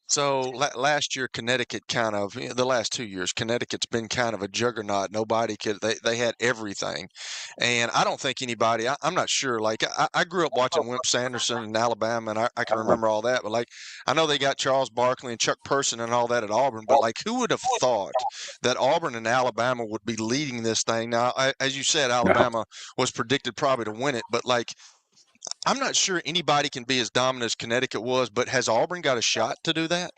G: So last year, Connecticut the last 2 years, Connecticut's been kind of a juggernaut. Nobody they had everything. And I don't think anybody, I'm not sure. Like, I grew up watching Wimp Sanderson in Alabama, and I can remember all that. But, like, I know they got Charles Barkley and Chuck Person and all that at Auburn. But, like, who would have thought that Auburn and Alabama would be leading this thing? Now, as you said, Alabama was predicted probably to win it. But, like, I'm not sure anybody can be as dominant as Connecticut was, but has Auburn got a shot to do that?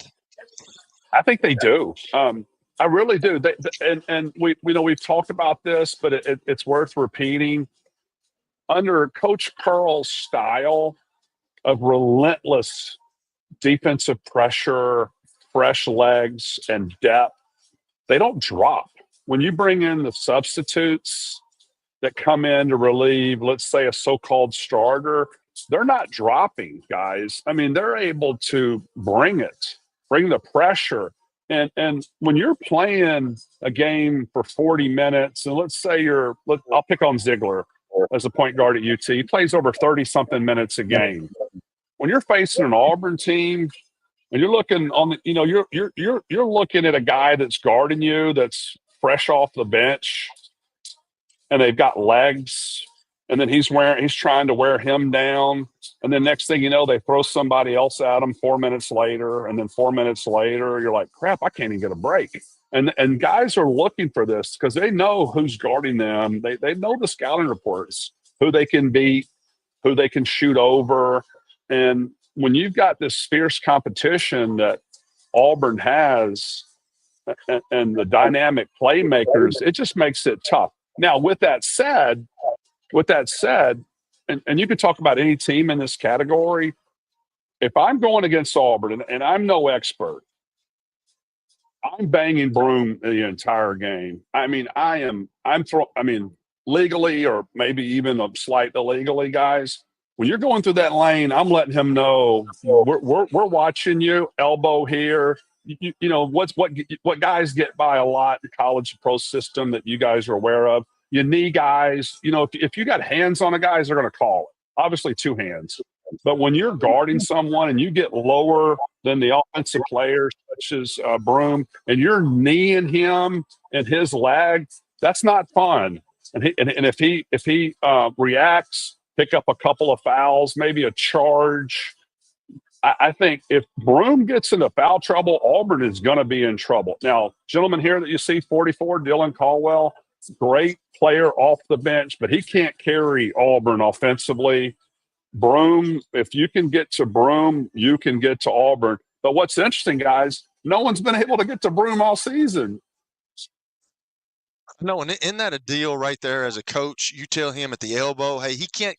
P: I think they do. I really do. And we've talked about this, but it's worth repeating. Under Coach Pearl's style of relentless defensive pressure, fresh legs, and depth, they don't drop. When you bring in the substitutes that come in to relieve, let's say, a so-called starter, they're not dropping, guys. I mean, they're able to bring the pressure. And when you're playing a game for 40 minutes, and let's say I'll pick on Ziegler as a point guard at UT. He plays over 30-something minutes a game. When you're facing an Auburn team, and you're looking you're looking at a guy that's guarding you, that's fresh off the bench, and they've got legs, and then he's trying to wear him down. And then next thing you know, they throw somebody else at him 4 minutes later. And then 4 minutes later, you're like, crap, I can't even get a break. And guys are looking for this because they know who's guarding them. They know the scouting reports, who they can beat, who they can shoot over. And when you've got this fierce competition that Auburn has and the dynamic playmakers, it just makes it tough. Now, with that said, and you could talk about any team in this category, if I'm going against Auburn, and I'm no expert, I'm banging Broom the entire game. I mean, legally, or maybe even a slight illegally, guys. When you're going through that lane, I'm letting him know we're watching you. Elbow here. You know what guys get by a lot in college pro system that you guys are aware of. You knee guys. If you got hands on a guys, they're going to call it. Obviously, 2 hands. But when you're guarding someone and you get lower than the offensive player, such as Broom, and you're kneeing him and his leg, that's not fun. And if he reacts, pick up a couple of fouls, maybe a charge. I think if Broom gets into foul trouble, Auburn is going to be in trouble. Now, gentlemen here that you see, 44, Dylan Caldwell, great player off the bench, but he can't carry Auburn offensively. Broom, if you can get to Broom, you can get to Auburn. But what's interesting, guys, no one's been able to get to Broom all season.
G: No, and isn't that a deal right there? As a coach, you tell him at the elbow, hey, he can't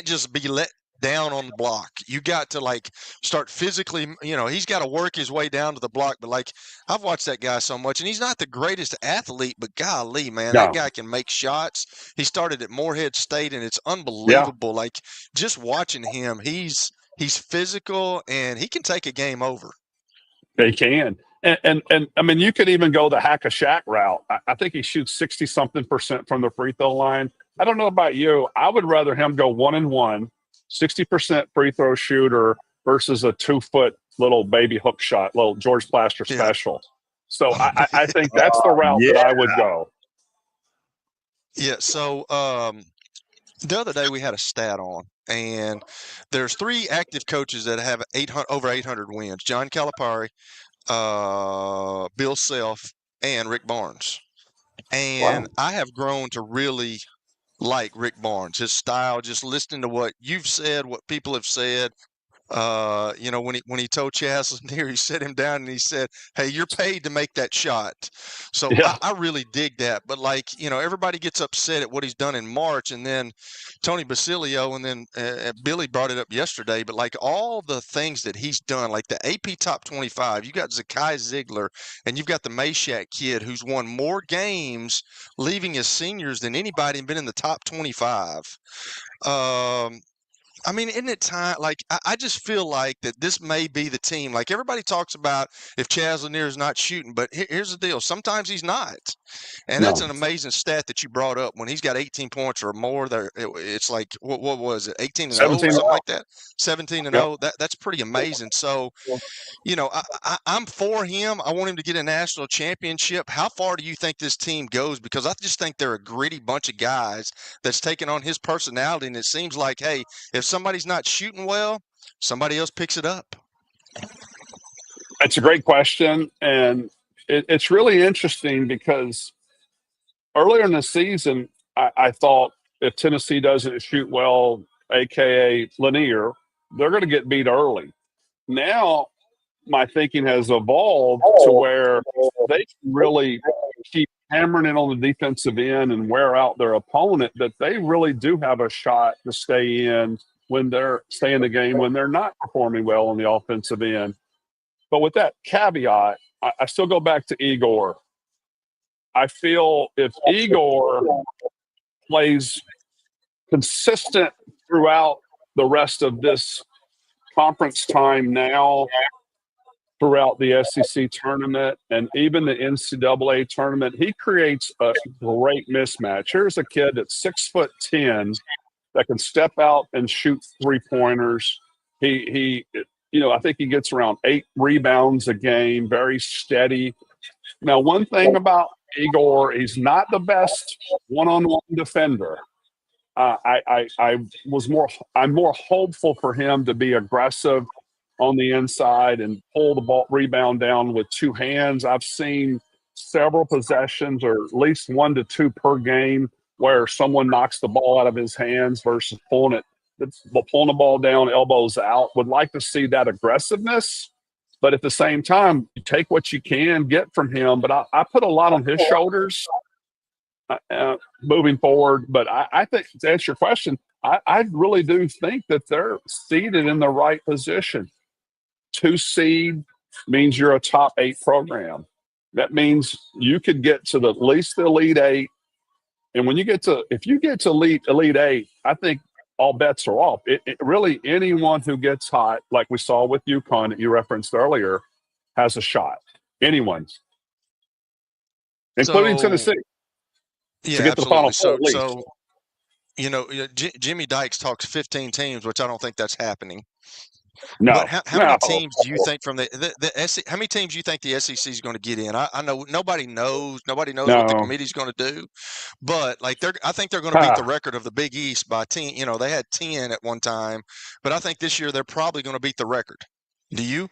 G: just be let down on the block. You got to start physically, he's got to work his way down to the block. But I've watched that guy so much, and he's not the greatest athlete, but golly, man, that guy can make shots. He started at Morehead State, and it's unbelievable.
P: Yeah.
G: Just watching him, he's physical, and he can take a game over.
P: They can. And I mean, you could even go the hack-a-shack route. I think he shoots 60-something% from the free throw line. I don't know about you. I would rather him go 1-1, 60% free throw shooter versus a 2-foot little baby hook shot, little George Plaster special. So I think that's the route that I would go.
G: Yeah. So the other day we had a stat on, and there's 3 active coaches that have over 800 wins: John Calipari, Bill Self, and Rick Barnes. And I have grown to really like Rick Barnes, his style, just listening to what you've said, what people have said. When he told Chaz Lanier, he set him down and he said, "Hey, you're paid to make that shot." So I really dig that. But everybody gets upset at what he's done in March, and then Tony Basilio, and then Billy brought it up yesterday. But all the things that he's done, like the AP Top 25, you got Zakai Ziegler, and you've got the Meshack kid who's won more games leaving as seniors than anybody and been in the top 25. Isn't it time? I just feel like that this may be the team. Like everybody talks about if Chaz Lanier is not shooting, but here's the deal. Sometimes he's not. And that's an amazing stat that you brought up. When he's got 18 points or more, it's like, what was it, 18 and 0 or something like that? 17 and 0. That's pretty amazing. So, I'm for him. I want him to get a national championship. How far do you think this team goes? Because I just think they're a gritty bunch of guys that's taking on his personality. And it seems like, hey, if somebody's not shooting well, somebody else picks it up.
P: That's a great question. And it's really interesting because earlier in the season, I thought if Tennessee doesn't shoot well, a.k.a. Lanier, they're going to get beat early. Now, my thinking has evolved to where they can really keep hammering it on the defensive end and wear out their opponent, that they really do have a shot to stay in the game when they're not performing well on the offensive end. But with that caveat, I still go back to Igor. I feel if Igor plays consistent throughout the rest of this conference time now, throughout the SEC tournament and even the NCAA tournament, he creates a great mismatch. Here's a kid that's 6'10" that can step out and shoot 3-pointers. I think he gets around 8 rebounds a game, very steady. Now, one thing about Igor, he's not the best one-on-one defender. I'm more hopeful for him to be aggressive on the inside and pull the ball rebound down with 2 hands. I've seen several possessions, or at least 1 to 2 per game, where someone knocks the ball out of his hands versus pulling the ball down, elbows out. Would like to see that aggressiveness, but at the same time, you take what you can get from him. But I put a lot on his shoulders moving forward. But I think, to answer your question, I really do think that they're seated in the right position. 2 seed means you're a top 8 program. That means you could get to at least the Elite 8. And if you get to Elite 8, I think all bets are off. Really, anyone who gets hot, like we saw with UConn that you referenced earlier, has a shot. Anyone, including Tennessee,
G: to
P: get to the Final Four.
G: Jimmy Dykes talks 15 teams, which I don't think that's happening.
P: No.
G: But how many teams do you think from the SEC? How many teams do you think the SEC is going to get in? I know nobody knows. Nobody knows what the committee's going to do. But I think they're going to beat the record of the Big East by 10. They had 10 at one time, but I think this year they're probably going to beat the record. Do you?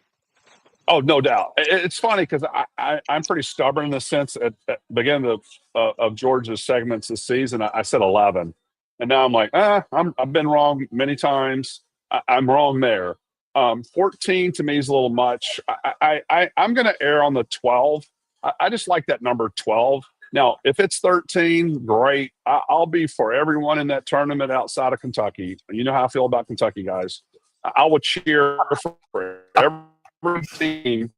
P: Oh, no doubt. It's funny because I'm pretty stubborn in the sense at the beginning of Georgia's segments this season, I said 11, and now I'm like, I've been wrong many times. I'm wrong there. 14 to me is a little much. I'm going to err on the 12. I just like that number 12. Now, if it's 13, great. I'll be for everyone in that tournament outside of Kentucky. You know how I feel about Kentucky, guys. I will cheer for every team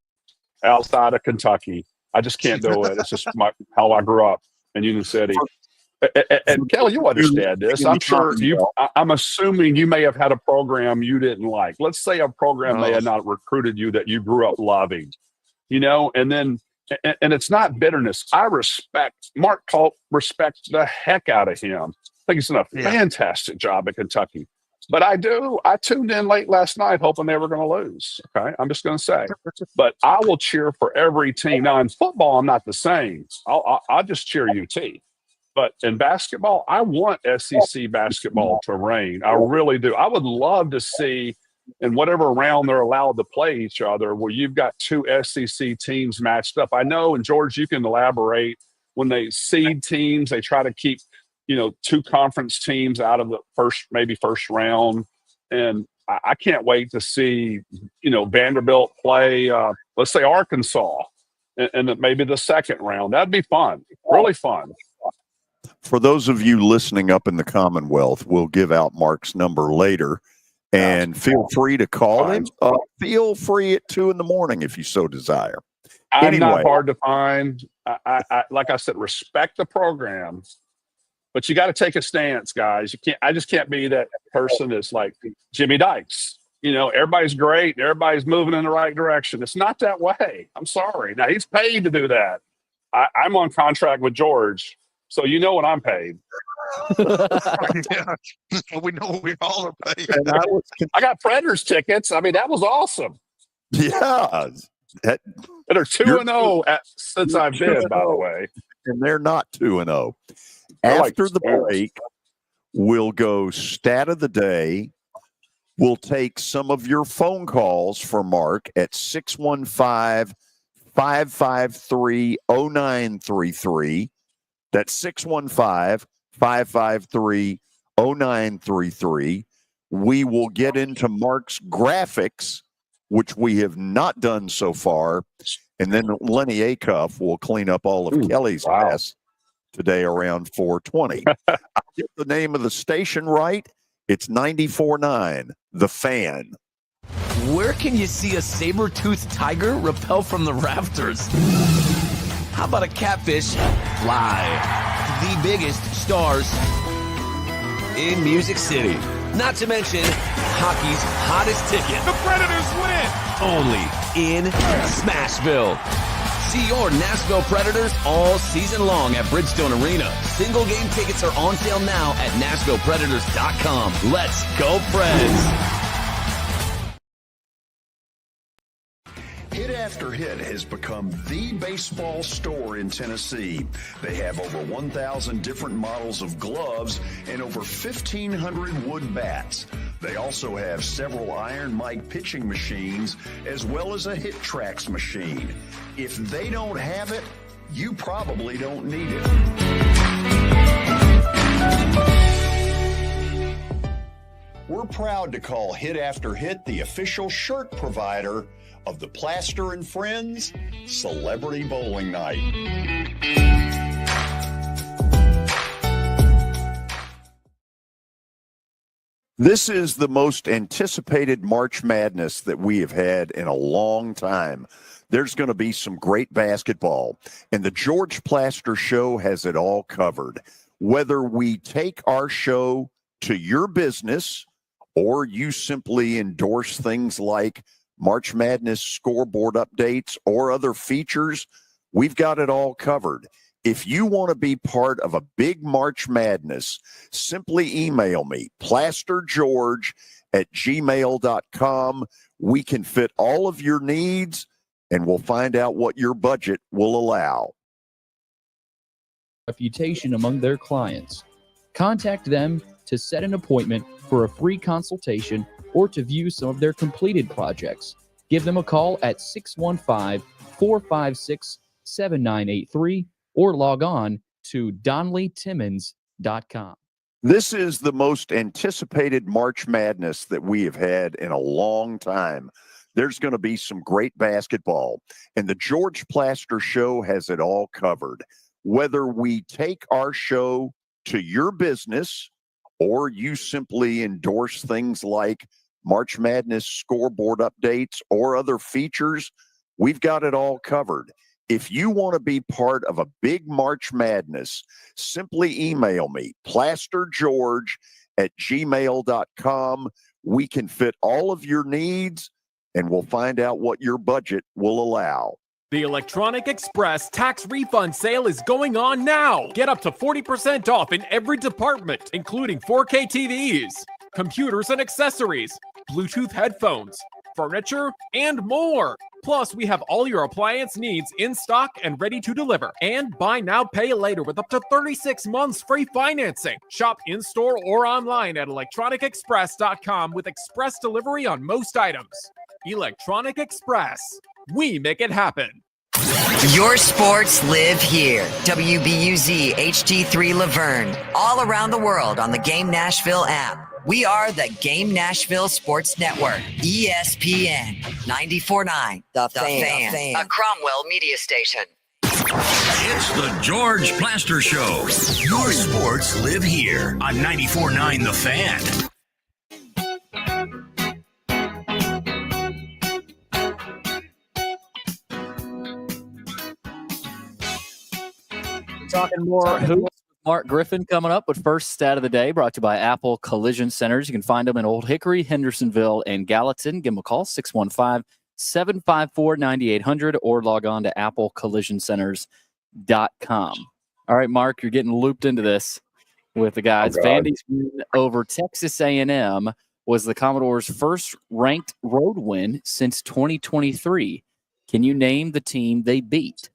P: outside of Kentucky. I just can't do it. It's just how I grew up in Union City. And Kelly, you understand this. I'm sure I'm assuming you may have had a program you didn't like. Let's say a program may have not recruited you that you grew up loving, and then, and it's not bitterness. I respect Mark Culp, respect the heck out of him. I think he's done a fantastic job at Kentucky. But I tuned in late last night hoping they were going to lose. Okay. I'm just going to say, but I will cheer for every team. Now in football, I'm not the same. I'll just cheer UT. But in basketball, I want SEC basketball to reign. I really do. I would love to see in whatever round they're allowed to play each other where you've got 2 SEC teams matched up. I know, and George, you can elaborate, when they seed teams, they try to keep, 2 conference teams out of the first round. And I can't wait to see, Vanderbilt play, let's say Arkansas, and maybe the second round. That'd be fun, really fun.
F: For those of you listening up in the Commonwealth, we'll give out Mark's number later, and feel free to call him. Feel free at 2 a.m. if you so desire.
P: I'm not hard to find. I like I said, respect the program, but you got to take a stance, guys. I just can't be that person that's like Jimmy Dykes. Everybody's great and everybody's moving in the right direction. It's not that way. I'm sorry. Now he's paid to do that. I'm on contract with George, so what I'm paid.
G: Yeah, we know we all are paid.
F: And
P: I got Predators tickets. I mean, that was awesome.
F: Yeah.
P: They're 2-0 since I've been, by the way.
F: And they're not 2-0. After the break, we'll go stat of the day. We'll take some of your phone calls for Mark at 615-553-0933. That's 615-553-0933. We will get into Mark's graphics, which we have not done so far. And then Lennie Acuff will clean up all of Kelly's mess today around 4:20. I'll get the name of the station right. It's 94.9, The Fan.
R: Where can you see a saber-toothed tiger rappel from the rafters? How about a catfish fly? The biggest stars in Music City. Not to mention hockey's hottest ticket.
H: The Predators win!
R: Only in Smashville. See your Nashville Predators all season long at Bridgestone Arena. Single game tickets are on sale now at NashvillePredators.com. Let's go, Preds!
K: Hit After Hit has become the baseball store in Tennessee. They have over 1,000 different models of gloves and over 1,500 wood bats. They also have several Iron Mike pitching machines as well as a Hit Trax machine. If they don't have it, you probably don't need it. We're proud to call Hit After Hit the official shirt provider of the Plaster and Friends Celebrity Bowling Night.
F: This is the most anticipated March Madness that we have had in a long time. There's going to be some great basketball, and the George Plaster Show has it all covered. Whether we take our show to your business or you simply endorse things like March Madness scoreboard updates or other features, we've got it all covered. If you want to be part of a big March Madness, simply email me, plastergeorge@gmail.com. We can fit all of your needs, and we'll find out what your budget will allow.
N: Reputation among their clients. Contact them to set an appointment for a free consultation or to view some of their completed projects. Give them a call at 615-456-7983 or log on to DonleyTimmons.com.
F: This is the most anticipated March Madness that we have had in a long time. There's going to be some great basketball, and the George Plaster Show has it all covered. Whether we take our show to your business or you simply endorse things like March Madness scoreboard updates or other features, we've got it all covered. If you want to be part of a big March Madness, simply email me, plastergeorge@gmail.com. We can fit all of your needs, and we'll find out what your budget will allow.
S: The Electronic Express tax refund sale is going on now. Get up to 40% off in every department, including 4K TVs, computers and accessories, Bluetooth headphones, furniture, and more. Plus, we have all your appliance needs in stock and ready to deliver. And buy now, pay later with up to 36 months free financing. Shop in-store or online at electronicexpress.com with express delivery on most items. Electronic Express. We make it happen.
D: Your sports live here. WBUZ HD3 Laverne. All around the world on the Game Nashville app. We are the Game Nashville Sports Network, ESPN 94.9, The Fan, a Cromwell media station.
E: It's the George Plaster Show.
O: Your sports live here on 94.9 The Fan.
A: Talking more hoops with Mark Griffin coming up with first stat of the day, brought to you by Apple Collision Centers. You can find them in Old Hickory, Hendersonville, and Gallatin. Give them a call, 615-754-9800, or log on to applecollisioncenters.com. All right, Mark, you're getting looped into this with the guys. Vandy's win over Texas A&M was the Commodores' first-ranked road win since 2023. Can you name the team they beat?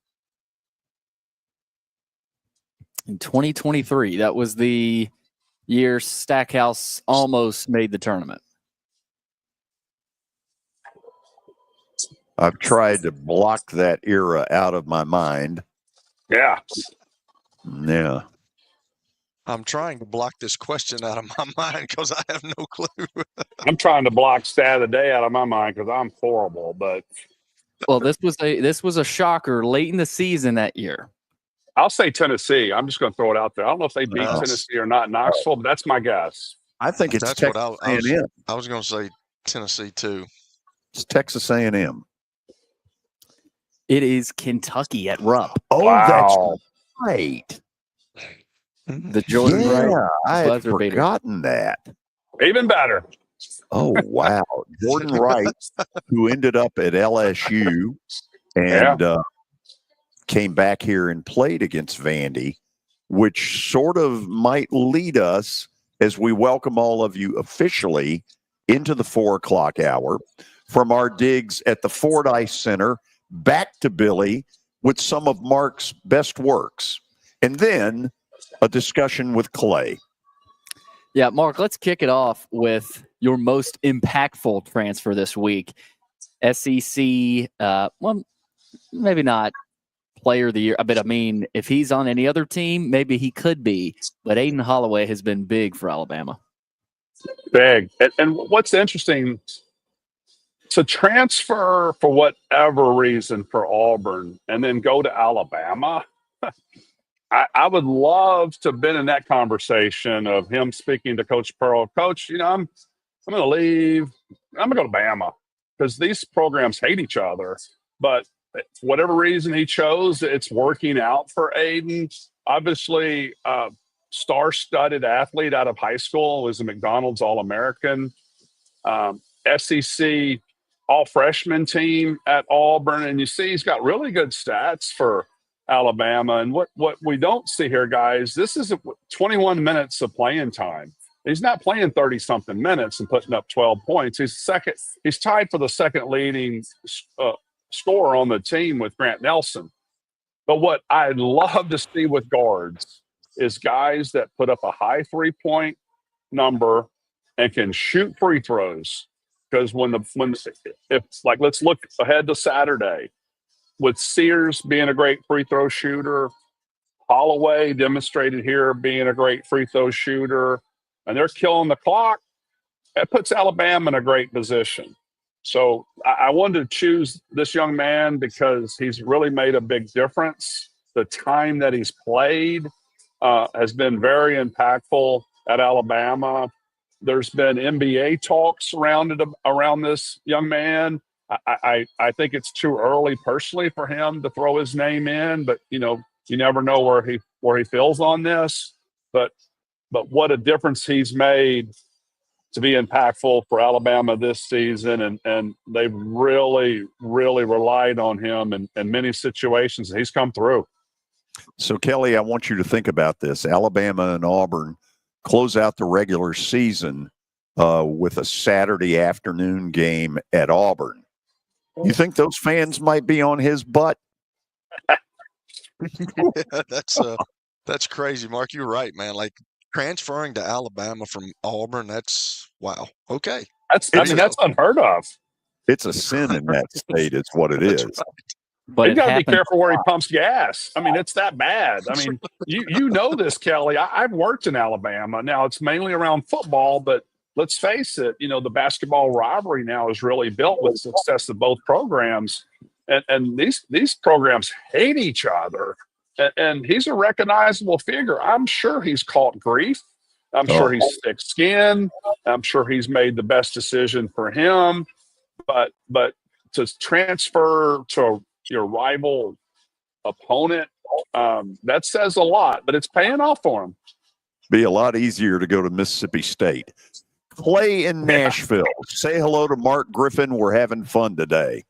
A: In 2023, that was the year Stackhouse almost made the tournament.
F: I've tried to block that era out of my mind.
P: Yeah.
F: Yeah.
G: I'm trying to block this question out of my mind because I have no clue.
P: I'm trying to block stat of the day out of my mind because I'm horrible. But
A: well, this was a shocker late in the season that year.
P: I'll say Tennessee. I'm just going to throw it out there. I don't know if they beat Tennessee or not in Knoxville, but that's my guess.
F: I think it's Texas A&M.
G: I was going to say Tennessee too.
F: It's Texas A&M.
A: It is Kentucky at Rupp.
F: Oh, that's right.
A: The Jordan Wright.
F: I had forgotten that.
P: Even better.
F: Oh, wow. Jordan Wright, who ended up at LSU and came back here and played against Vandy, which sort of might lead us as we welcome all of you officially into the 4 o'clock hour from our digs at the Fordyce Center back to Billy with some of Mark's best works, and then a discussion with Clay.
A: Yeah, Mark, let's kick it off with your most impactful transfer this week. SEC, well, maybe not player of the year. But I mean, if he's on any other team, maybe he could be. But Aiden Holloway has been big for Alabama.
P: Big. And what's interesting, to transfer for whatever reason for Auburn and then go to Alabama, I would love to have been in that conversation of him speaking to Coach Pearl. Coach, I'm going to leave. I'm going to go to Bama because these programs hate each other. But for whatever reason he chose, it's working out for Aiden. Obviously, star-studded athlete out of high school, was a McDonald's All-American. SEC all-freshman team at Auburn. And you see he's got really good stats for Alabama. And what we don't see here, guys, this is 21 minutes of playing time. He's not playing 30-something minutes and putting up 12 points. He's tied for the second leading scorer on the team with Grant Nelson. But what I'd love to see with guards is guys that put up a high three-point number and can shoot free throws. Because let's look ahead to Saturday, with Sears being a great free throw shooter, Holloway demonstrated here being a great free throw shooter, and they're killing the clock. That puts Alabama in a great position. So I wanted to choose this young man because he's really made a big difference. The time that he's played has been very impactful at Alabama. There's been NBA talks around this young man. I think it's too early personally for him to throw his name in, but you never know where he feels on this. But what a difference he's made to be impactful for Alabama this season, and they've really, really relied on him in many situations, and he's come through.
F: So, Kelly, I want you to think about this. Alabama and Auburn close out the regular season with a Saturday afternoon game at Auburn. You think those fans might be on his butt?
G: That's crazy, Mark. You're right, man. Like, transferring to Alabama from Auburn, that's wow. Okay.
P: That's unheard of.
F: It's a sin in that state, is what it is.
P: Right. But you got to be careful where he pumps gas. I mean, it's that bad. I mean, you know this, Kelly. I've worked in Alabama. Now, it's mainly around football, but let's face it, the basketball rivalry now is really built with success of both programs. And these programs hate each other. And he's a recognizable figure. I'm sure he's caught grief. I'm sure he's thick-skinned. I'm sure he's made the best decision for him. But to transfer to your rival opponent, that says a lot. But it's paying off for him.
F: Be a lot easier to go to Mississippi State. Clay in Nashville. Say hello to Mark Griffin. We're having fun today.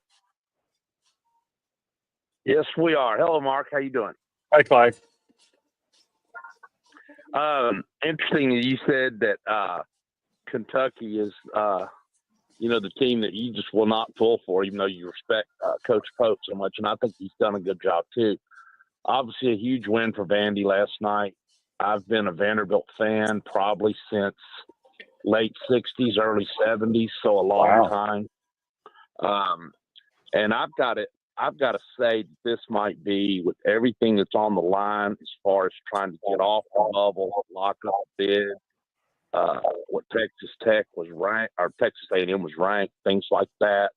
T: Yes, we are. Hello, Mark. How you doing?
P: Hi, Clay.
T: Interesting that you said that Kentucky is, the team that you just will not pull for, even though you respect Coach Pope so much, and I think he's done a good job too. Obviously, a huge win for Vandy last night. I've been a Vanderbilt fan probably since late 60s, early 70s, so a long time. And I've got to say this might be, with everything that's on the line as far as trying to get off the bubble, lock up a bid, what Texas Tech was ranked, or Texas A&M was ranked, things like that,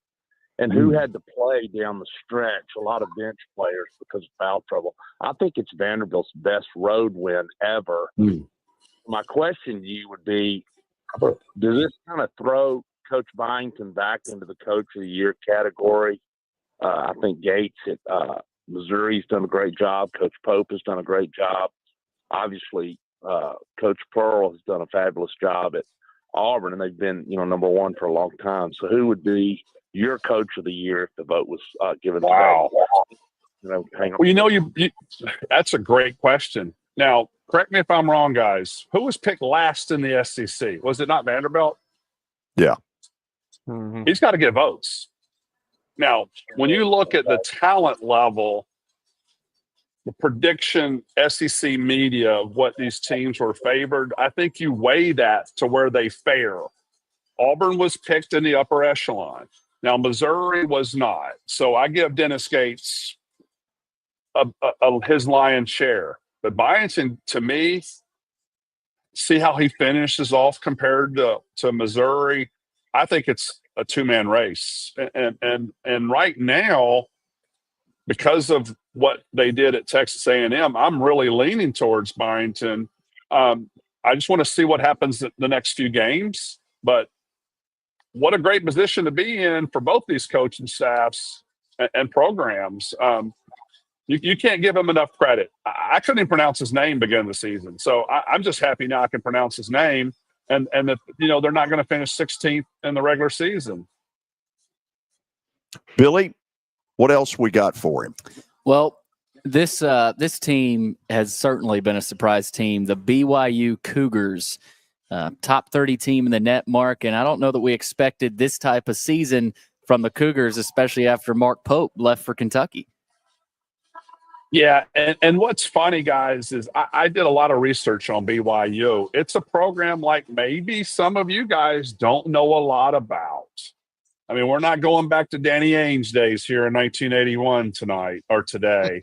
T: and who had to play down the stretch, a lot of bench players because of foul trouble. I think it's Vanderbilt's best road win ever. My question to you would be, does this kind of throw Coach Byington back into the Coach of the Year category? I think Gates at Missouri's done a great job. Coach Pope has done a great job. Obviously, Coach Pearl has done a fabulous job at Auburn, and they've been, number one for a long time. So who would be your Coach of the Year if the vote was given today? Hang on.
P: Well, you that's a great question. Now, correct me if I'm wrong, guys. Who was picked last in the SEC? Was it not Vanderbilt?
F: Yeah.
P: He's got to get votes. Now, when you look at the talent level, the prediction SEC media of what these teams were favored, I think you weigh that to where they fare. Auburn was picked in the upper echelon. Now, Missouri was not. So I give Dennis Gates his lion's share. But Byington, to me, see how he finishes off compared to Missouri. I think it's a two-man race. And right now, because of what they did at Texas A&M, I'm really leaning towards Byington. I just want to see what happens in the next few games. But what a great position to be in for both these coaching staffs and programs. You can't give him enough credit. I couldn't even pronounce his name beginning of the season. So I'm just happy now I can pronounce his name. And that, they're not going to finish 16th in the regular season.
F: Billy, what else we got for him?
A: Well, this team has certainly been a surprise team. The BYU Cougars, top 30 team in the net, Mark, and I don't know that we expected this type of season from the Cougars, especially after Mark Pope left for Kentucky.
P: Yeah, and what's funny, guys, is I did a lot of research on BYU. It's a program like maybe some of you guys don't know a lot about. I mean, we're not going back to Danny Ainge days here in 1981 tonight or today,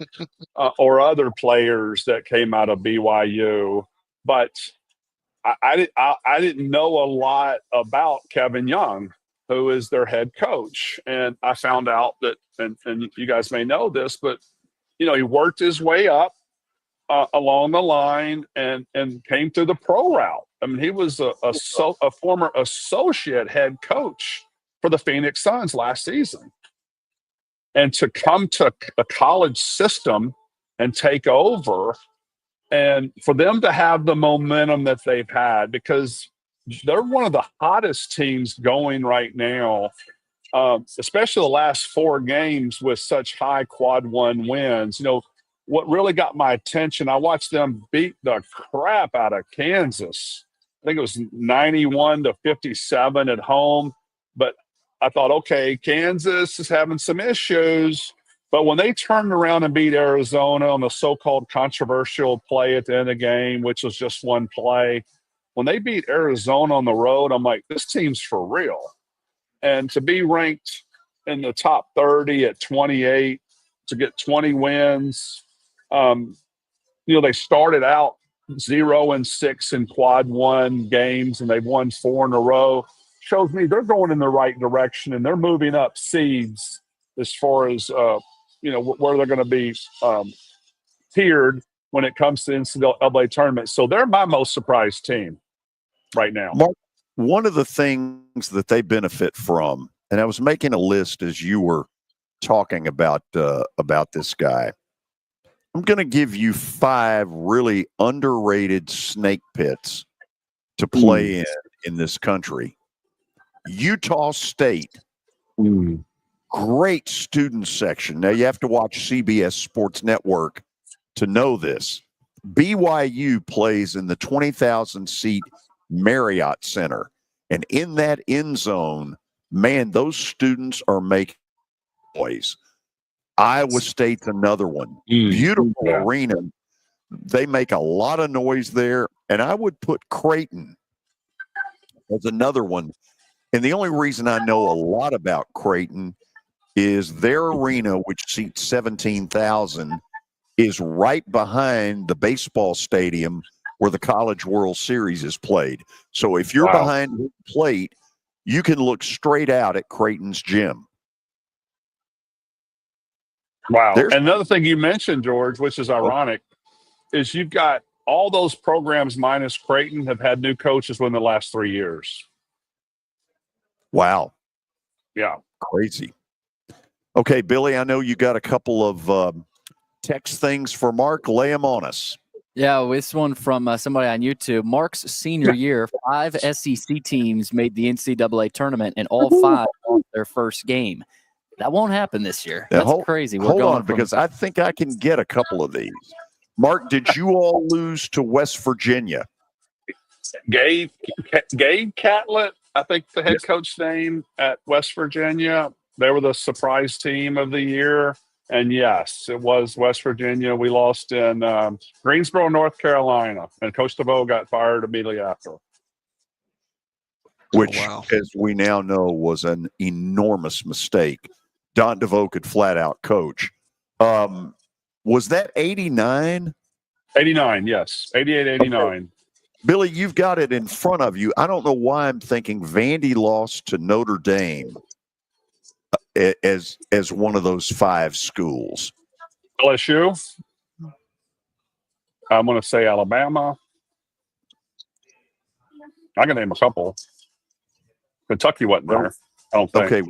P: or other players that came out of BYU. But I didn't know a lot about Kevin Young, who is their head coach. And I found out that, and you guys may know this, but he worked his way up along the line and came through the pro route. I mean, he was a former associate head coach for the Phoenix Suns last season. And to come to a college system and take over, and for them to have the momentum that they've had, because they're one of the hottest teams going right now, especially the last 4 games with such high quad one wins. What really got my attention, I watched them beat the crap out of Kansas. I think it was 91-57 at home. But I thought, okay, Kansas is having some issues. But when they turned around and beat Arizona on the so-called controversial play at the end of the game, which was just one play, when they beat Arizona on the road, I'm like, this team's for real. And to be ranked in the top 30 at 28, to get 20 wins, they started out 0-6 in quad one games, and they've won 4 in a row. Shows me they're going in the right direction, and they're moving up seeds as far as where they're going to be tiered when it comes to NCAA tournament. So they're my most surprised team right now.
F: Mark, one of the things that they benefit from, and I was making a list as you were talking about this guy. I'm going to give you 5 really underrated snake pits to play in this country. Utah State, great student section. Now, you have to watch CBS Sports Network to know this. BYU plays in the 20,000-seat Marriott Center. And in that end zone, man, those students are making noise. Iowa State's another one. Beautiful arena. They make a lot of noise there. And I would put Creighton as another one. And the only reason I know a lot about Creighton is their arena, which seats 17,000, is right behind the baseball stadium where the College World Series is played. So if you're behind the plate, you can look straight out at Creighton's gym.
P: Wow. And another thing you mentioned, George, which is ironic, is you've got all those programs minus Creighton have had new coaches within the last 3 years.
F: Wow.
P: Yeah.
F: Crazy. Okay, Billy, I know you got a couple of text things for Mark. Lay them on us.
A: Yeah, this one from somebody on YouTube. Mark's senior year, 5 SEC teams made the NCAA tournament, and all 5 lost their first game. That won't happen this year. That's crazy.
F: Hold on, because I think I can get a couple of these. Mark, did you all lose to West Virginia?
P: Gabe Catlett, I think the head coach name at West Virginia. They were the surprise team of the year. And yes, it was West Virginia. We lost in Greensboro, North Carolina, and Coach DeVoe got fired immediately after.
F: Which, as we now know, was an enormous mistake. Don DeVoe could flat out coach. Was that 89?
P: 89, yes. 88, 89.
F: Okay. Billy, you've got it in front of you. I don't know why I'm thinking Vandy lost to Notre Dame as one of those 5 schools.
P: LSU. I'm going to say Alabama. I can name a couple. Kentucky wasn't there, I don't think.
F: Okay,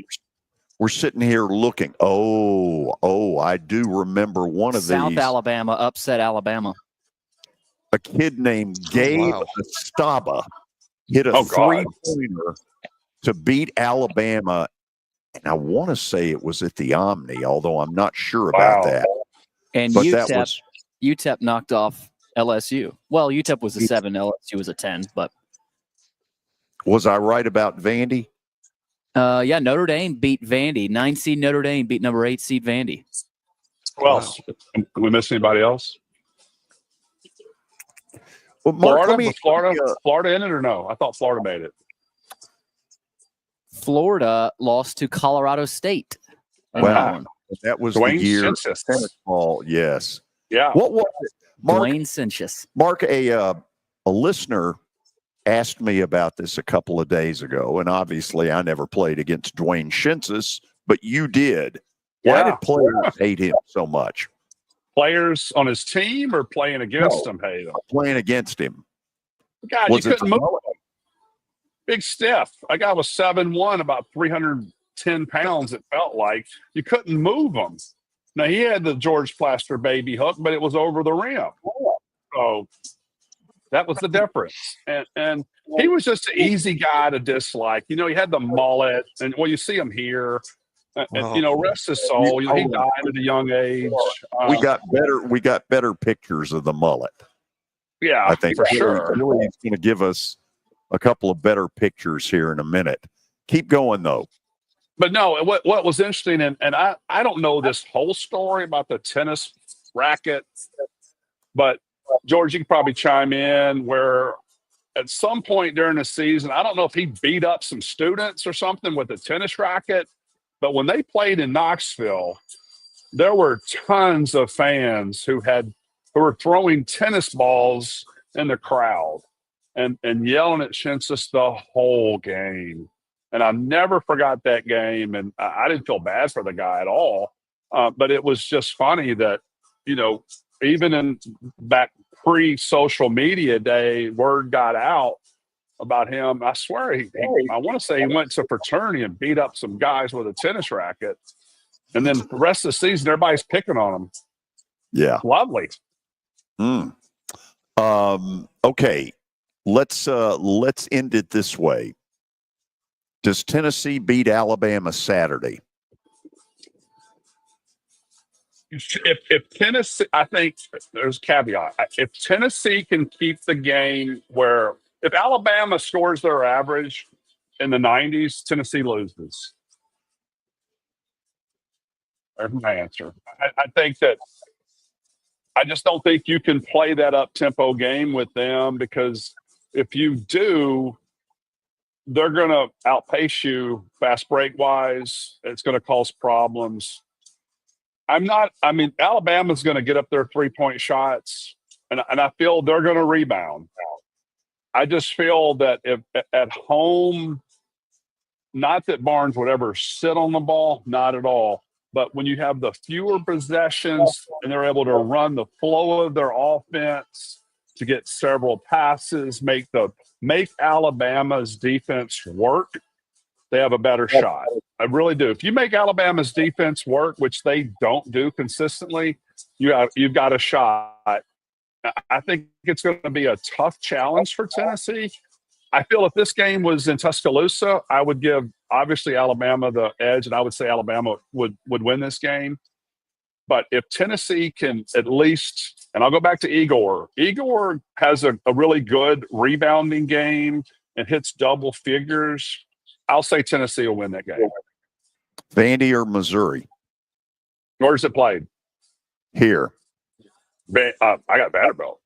F: we're sitting here looking. Oh, I do remember one of
A: South
F: these.
A: Alabama upset Alabama.
F: A kid named Gabe Estaba hit a 3-pointer to beat Alabama. And I want to say it was at the Omni, although I'm not sure about that.
A: And UTEP knocked off LSU. Well, UTEP was a 7, LSU was a 10. But
F: was I right about Vandy?
A: Yeah, Notre Dame beat Vandy. 9 seed Notre Dame beat number 8 seed Vandy.
P: Who else? Did we miss anybody else?
F: Well, Mark,
P: Florida in it or no? I thought Florida made it.
A: Florida lost to Colorado State.
F: Wow. That was
P: Dwayne
F: the year
P: Sincius.
F: of tennis ball. Yes.
P: Yeah.
F: What was it? Mark,
A: Dwayne Sincius.
F: Mark, a listener asked me about this a couple of days ago, and obviously I never played against Dwayne Sincius, but you did. Why did players hate him so much?
P: Players on his team or playing against him hate him?
F: Playing against him.
P: God, you couldn't move him. Big stiff. A guy was 7'1", about 310 pounds, it felt like. You couldn't move him. Now, he had the George Plaster baby hook, but it was over the rim. So that was the difference. And he was just an easy guy to dislike. You know, he had the mullet, and you see him here. And, rest his soul. He died at a young age.
F: We got better pictures of the mullet.
P: Yeah,
F: I think
P: for sure.
F: Billy is going to give us a couple of better pictures here in a minute. Keep going, though.
P: But no, what was interesting, and I don't know this whole story about the tennis racket, but George, you could probably chime in where at some point during the season, I don't know if he beat up some students or something with a tennis racket, but when they played in Knoxville, there were tons of fans who were throwing tennis balls in the crowd and yelling at Shinsis the whole game. And I never forgot that game. And I didn't feel bad for the guy at all. But it was just funny that, even in back pre-social media day, word got out about him. I swear, I want to say he went to fraternity and beat up some guys with a tennis racket. And then the rest of the season, everybody's picking on him.
F: Yeah.
P: Lovely.
F: Okay. Let's end it this way. Does Tennessee beat Alabama Saturday?
P: If Tennessee, I think there's a caveat. If Tennessee can keep the game where, if Alabama scores their average in the 90s, Tennessee loses. There's my answer. I think that I just don't think you can play that up-tempo game with them, because if you do, they're going to outpace you fast break-wise. It's going to cause problems. Alabama's going to get up their three-point shots, and I feel they're going to rebound. I just feel that if at home, not that Barnes would ever sit on the ball, not at all, but when you have the fewer possessions and they're able to run the flow of their offense to get several passes, make Alabama's defense work, they have a better shot. I really do. If you make Alabama's defense work, which they don't do consistently, you've got a shot. I think it's going to be a tough challenge for Tennessee. I feel if this game was in Tuscaloosa, I would give, obviously, Alabama the edge, and I would say Alabama would win this game. But if Tennessee can at least, and I'll go back to Igor. Igor has a really good rebounding game and hits double figures. I'll say Tennessee will win that game.
F: Vandy or Missouri?
P: Where's it played?
F: Here.
P: I got Vanderbilt.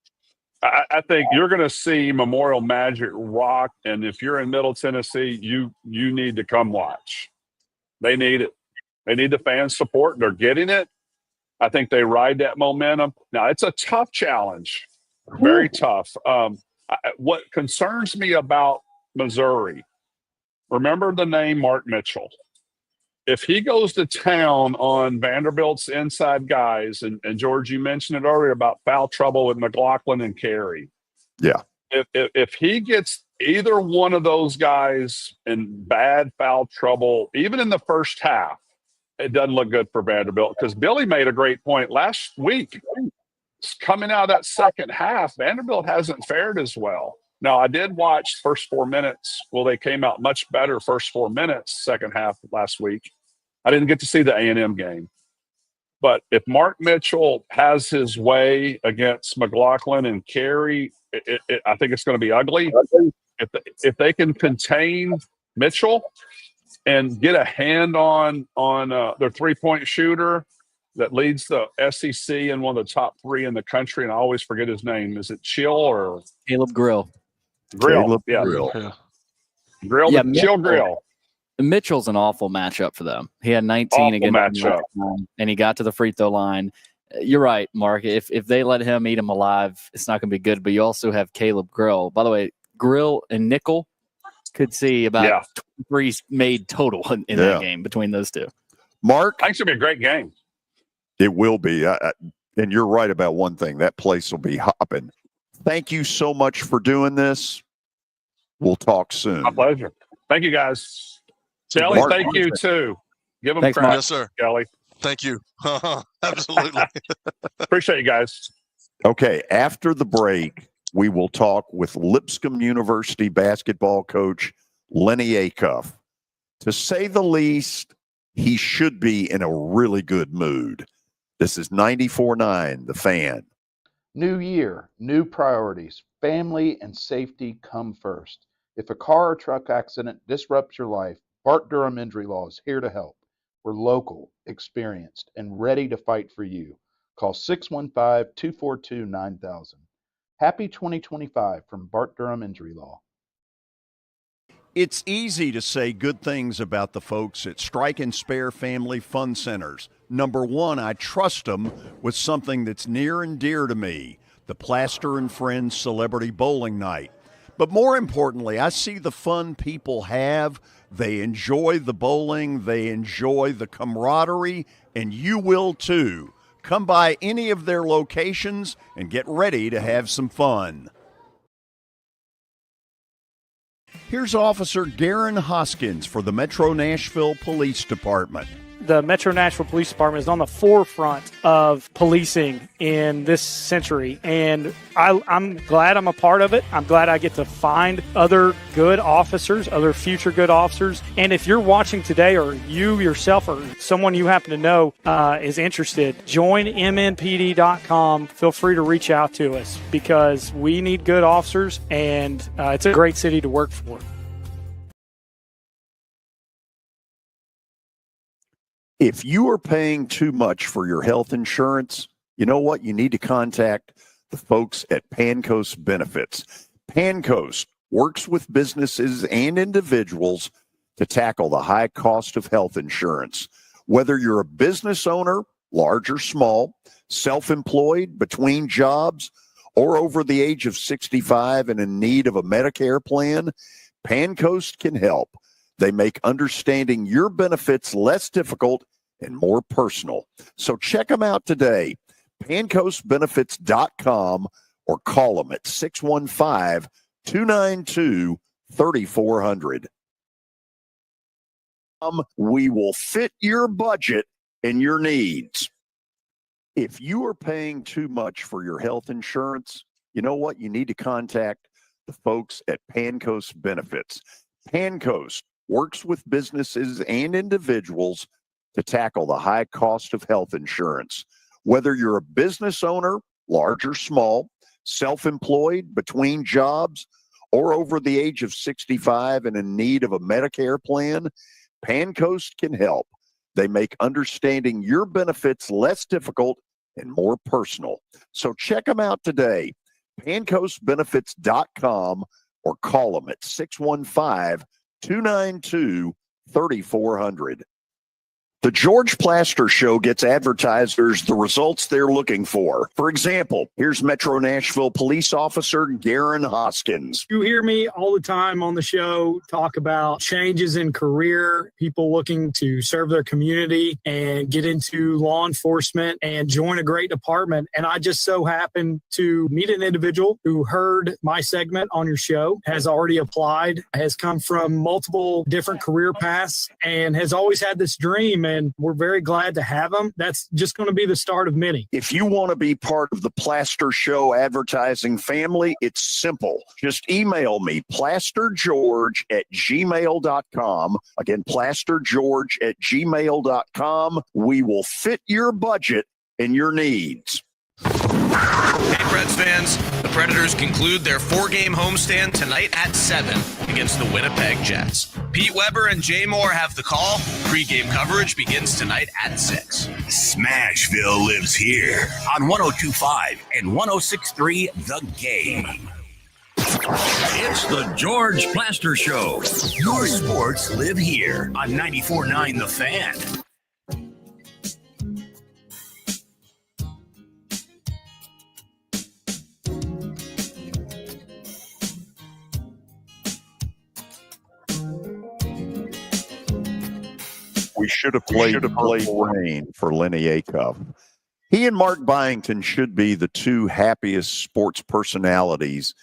P: I think you're going to see Memorial Magic rock, and if you're in Middle Tennessee, you need to come watch. They need it. They need the fan support. They're getting it. I think they ride that momentum. Now, it's a tough challenge, very tough. What concerns me about Missouri, remember the name Mark Mitchell. If he goes to town on Vanderbilt's inside guys, and George, you mentioned it earlier about foul trouble with McLaughlin and Carey.
F: Yeah.
P: If he gets either one of those guys in bad foul trouble, even in the first half, it doesn't look good for Vanderbilt, because Billy made a great point last week. Coming out of that second half, Vanderbilt hasn't fared as well. Now, I did watch first 4 minutes. Well, they came out much better first 4 minutes, second half last week. I didn't get to see the A&M game. But if Mark Mitchell has his way against McLaughlin and Carey, I think it's going to be ugly. If they can contain Mitchell and get a hand on their three-point shooter that leads the SEC and one of the top three in the country, and I always forget his name. Is it Chill or
A: Caleb Grill?
P: Grill. Chill Grill.
A: Mitchell's an awful matchup for them. He had 19 against them, and he got to the free throw line. You're right, Mark. If they let him eat him alive, it's not going to be good. But you also have Caleb Grill. By the way, Grill and Nickel could see about 23 made total in that game between those two.
F: Mark?
P: I think it's going to be a great game.
F: It will be. And you're right about one thing. That place will be hopping. Thank you so much for doing this. We'll talk soon.
P: My pleasure. Thank you, guys. Kelly, thank you, too. Give them credit.
G: Yes, sir.
P: Kelly.
G: Thank you. Absolutely.
P: Appreciate you guys.
F: Okay, after the break, we will talk with Lipscomb University basketball coach Lennie Acuff. To say the least, he should be in a really good mood. This is 94.9 The Fan.
J: New year, new priorities. Family and safety come first. If a car or truck accident disrupts your life, Bart Durham Injury Law is here to help. We're local, experienced, and ready to fight for you. Call 615-242-9000. Happy 2025 from Bart Durham Injury Law.
K: It's easy to say good things about the folks at Strike and Spare Family Fun Centers. Number one, I trust them with something that's near and dear to me. the Plaster and Friends Celebrity Bowling Night. But more importantly, I see the fun people have. They enjoy the bowling, they enjoy the camaraderie, and you will too. Come by any of their locations and get ready to have some fun. Here's Officer Garen Hoskins for the Metro Nashville Police Department.
L: The Metro Nashville Police Department is on the forefront of policing in this century, and I'm glad I'm a part of it. I'm glad I get to find other good officers, other future good officers. And if you're watching today, or you yourself or someone you happen to know is interested, join MNPD.com. Feel free to reach out to us because we need good officers, and it's a great city to work for.
F: If you are paying too much for your health insurance, you know what? You need to contact the folks at Pancoast Benefits. Pancoast works with businesses and individuals to tackle the high cost of health insurance. Whether you're a business owner, large or small, self-employed, between jobs, or over the age of 65 and in need of a Medicare plan, Pancoast can help. They make understanding your benefits less difficult and more personal. So check them out today, pancoastbenefits.com, or call them at 615-292-3400. We will fit your budget and your needs. If you are paying too much for your health insurance, you know what? You need to contact the folks at Pancoast Benefits. Pancoast works with businesses and individuals to tackle the high cost of health insurance. Whether you're a business owner, large or small, self-employed, between jobs, or over the age of 65 and in need of a Medicare plan, Pancoast can help. They make understanding your benefits less difficult and more personal. So check them out today, pancoastbenefits.com, or call them at 615-292-3400. The George Plaster Show gets advertisers the results they're looking for. For example, here's Metro Nashville Police Officer Garen Hoskins.
U: You hear me all the time on the show talk about changes in career, people looking to serve their community and get into law enforcement and join a great department. And I just so happened to meet an individual who heard my segment on your show, has already applied, has come from multiple different career paths, and has always had this dream. And we're very glad to have him. That's just going to be the start of many.
F: If you want to be part of the Plaster Show advertising family, it's simple. Just email me, plastergeorge@gmail.com. Again, plastergeorge@gmail.com. We will fit your budget and your needs.
O: Hey, Preds fans, the Predators conclude their 4-game homestand tonight at 7 against the Winnipeg Jets. Pete Weber and Jay Moore have the call. Pre-game coverage begins tonight at 6.
E: Smashville lives here on 102.5 and 106.3 The Game. It's the George Plaster Show. Your sports live here on 94.9 The Fan.
F: We should have played Rain for Lennie Acuff. He and Mark Byington should be the two happiest sports personalities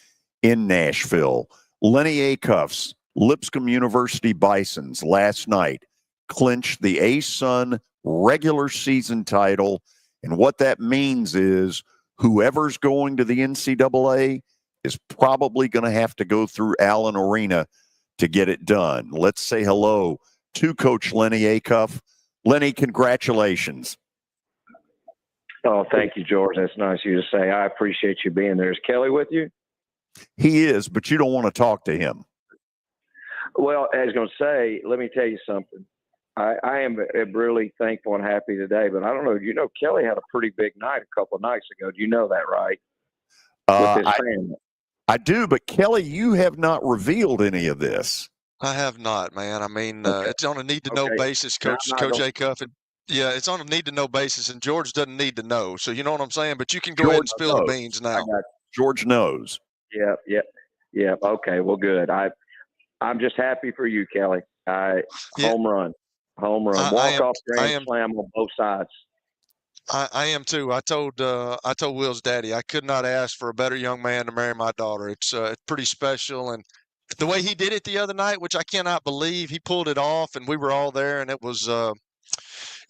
F: in Nashville. Lennie Acuff's Lipscomb University Bisons last night clinched the ASUN regular season title. And what that means is whoever's going to the NCAA is probably going to have to go through Allen Arena to get it done. Let's say hello to Coach Lennie Acuff. Lennie, congratulations.
V: Oh, thank you, George. That's nice of you to say. I appreciate you being there. Is Kelly with you?
F: He is, but you don't want to talk to him.
V: Well, I was going to say, let me tell you something. I am really thankful and happy today, but I don't know. You know, Kelly had a pretty big night a couple of nights ago. Do you know that, right? With his family.
F: I do, but Kelly, you have not revealed any of this.
G: I have not, man. I mean, it's on a need-to-know basis, Coach Acuff. Yeah, it's on a need-to-know basis, and George doesn't need to know. So you know what I'm saying? But you can go ahead and spill the beans now.
F: George knows.
V: Yeah. Okay, well, good. I'm just happy for you, Kelly. Home run. Walk-off grand slam on both sides.
G: I am too. I told Will's daddy I could not ask for a better young man to marry my daughter. It's pretty special, and the way he did it the other night, which I cannot believe, he pulled it off, and we were all there, and it was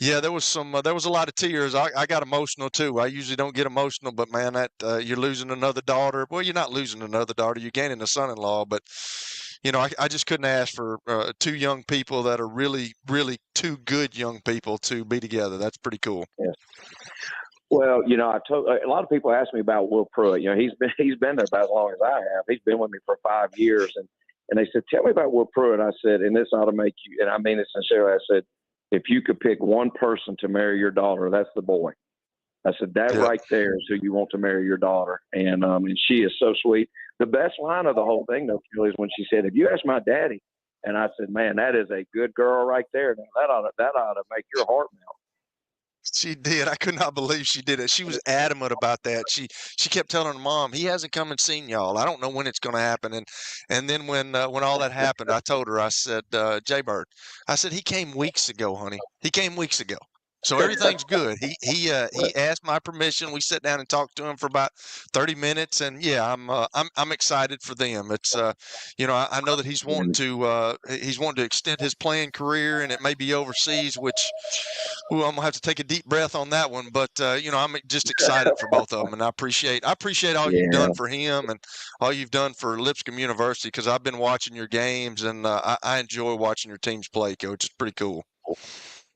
G: yeah, there was a lot of tears. I got emotional too. I usually don't get emotional, but man, that you're losing another daughter. Well, you're not losing another daughter. You're gaining a son-in-law, but you know, I just couldn't ask for two young people that are really, really two good young people to be together. That's pretty cool.
V: Yeah. Well, you know, a lot of people ask me about Will Pruitt. You know, he's been there about as long as I have. He's been with me for 5 years, and they said, "Tell me about Will Pruitt." And I said, and this ought to make you, and I mean it sincerely. I said, if you could pick one person to marry your daughter, that's the boy. I said, that right there is who you want to marry your daughter. And she is so sweet. The best line of the whole thing, though, Kelly, is when she said, if you ask my daddy, and I said, man, that is a good girl right there. Now, that ought to make your heart melt.
G: She did. I could not believe she did it. She was adamant about that. She kept telling her mom, he hasn't come and seen y'all. I don't know when it's going to happen. And then when all that happened, I told her, I said, Jay-Bird, I said, he came weeks ago, honey. He came weeks ago. So everything's good. He asked my permission. We sat down and talked to him for about 30 minutes, and yeah, I'm excited for them. It's you know, I know that he's wanting to extend his playing career, and it may be overseas, which I'm gonna have to take a deep breath on that one. But you know, I'm just excited for both of them, and I appreciate all you've done for him and all you've done for Lipscomb University, because I've been watching your games, and I enjoy watching your teams play, Coach. It's pretty cool.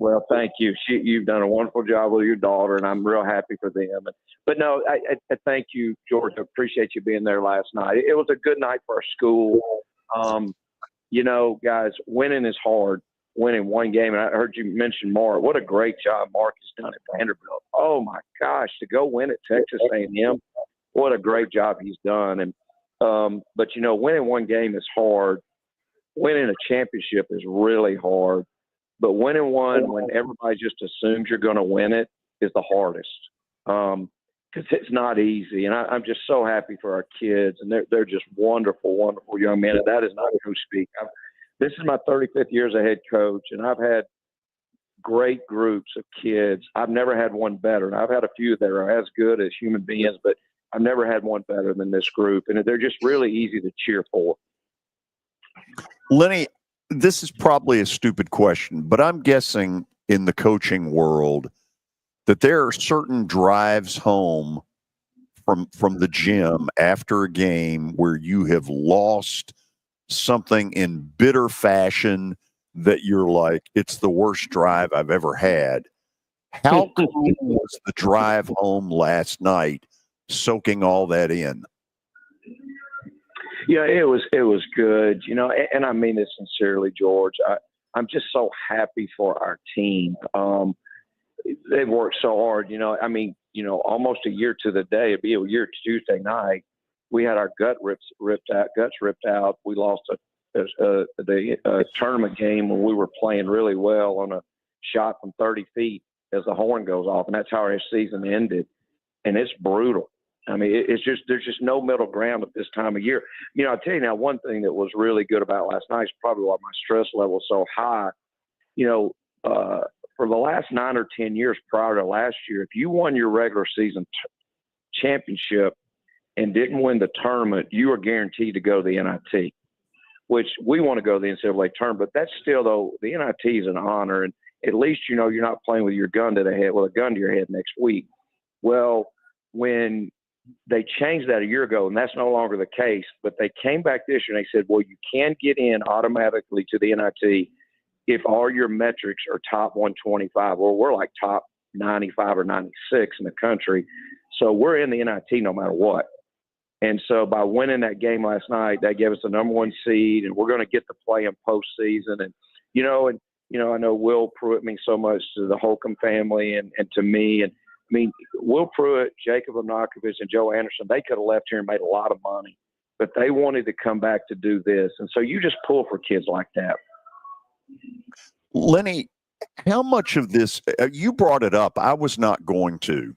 V: Well, thank you. You've done a wonderful job with your daughter, and I'm real happy for them. But no, I thank you, George. I appreciate you being there last night. It was a good night for our school. You know, guys, winning is hard. Winning one game, and I heard you mention Mark. What a great job Mark has done at Vanderbilt. Oh my gosh, to go win at Texas A&M, what a great job he's done. And but you know, winning one game is hard. Winning a championship is really hard. But winning one when everybody just assumes you're going to win it is the hardest, because it's not easy. And I'm just so happy for our kids, and they're just wonderful, wonderful young men. And that is not coach speak. This is my 35th year as a head coach, and I've had great groups of kids. I've never had one better. And I've had a few that are as good as human beings, but I've never had one better than this group. And they're just really easy to cheer for.
F: Lennie, this is probably a stupid question, but I'm guessing in the coaching world that there are certain drives home from the gym after a game where you have lost something in bitter fashion that you're like, it's the worst drive I've ever had. How cool was the drive home last night, soaking all that in?
V: Yeah, it was good, you know, and I mean this sincerely, George. I'm just so happy for our team. They've worked so hard, you know. I mean, you know, almost a year to the day. It'd be a year Tuesday night. We had our guts ripped out. We lost the tournament game when we were playing really well on a shot from 30 feet as the horn goes off, and that's how our season ended. And it's brutal. I mean, it's just, there's just no middle ground at this time of year. You know, I'll tell you now, one thing that was really good about last night is probably why my stress level is so high. You know, for the last 9 or 10 years prior to last year, if you won your regular season championship and didn't win the tournament, you were guaranteed to go to the NIT, which we want to go to the NCAA tournament. But that's still, though, the NIT is an honor. And at least, you know, you're not playing with your gun to the head, with a gun to your head next week. Well, when they changed that a year ago, and that's no longer the case, but they came back this year and they said, well, you can get in automatically to the NIT if all your metrics are top 125. Well, we're like top 95 or 96 in the country. So we're in the NIT no matter what. And so by winning that game last night, that gave us the number 1 seed, and we're going to get to play in postseason. And, you know, I know Will Pruitt means so much to the Holcomb family and to me. And I mean, Will Pruitt, Jacob Onakovich, and Joe Anderson, they could have left here and made a lot of money, but they wanted to come back to do this. And so you just pull for kids like that.
F: Lennie, How much of this, you brought it up, I was not going to.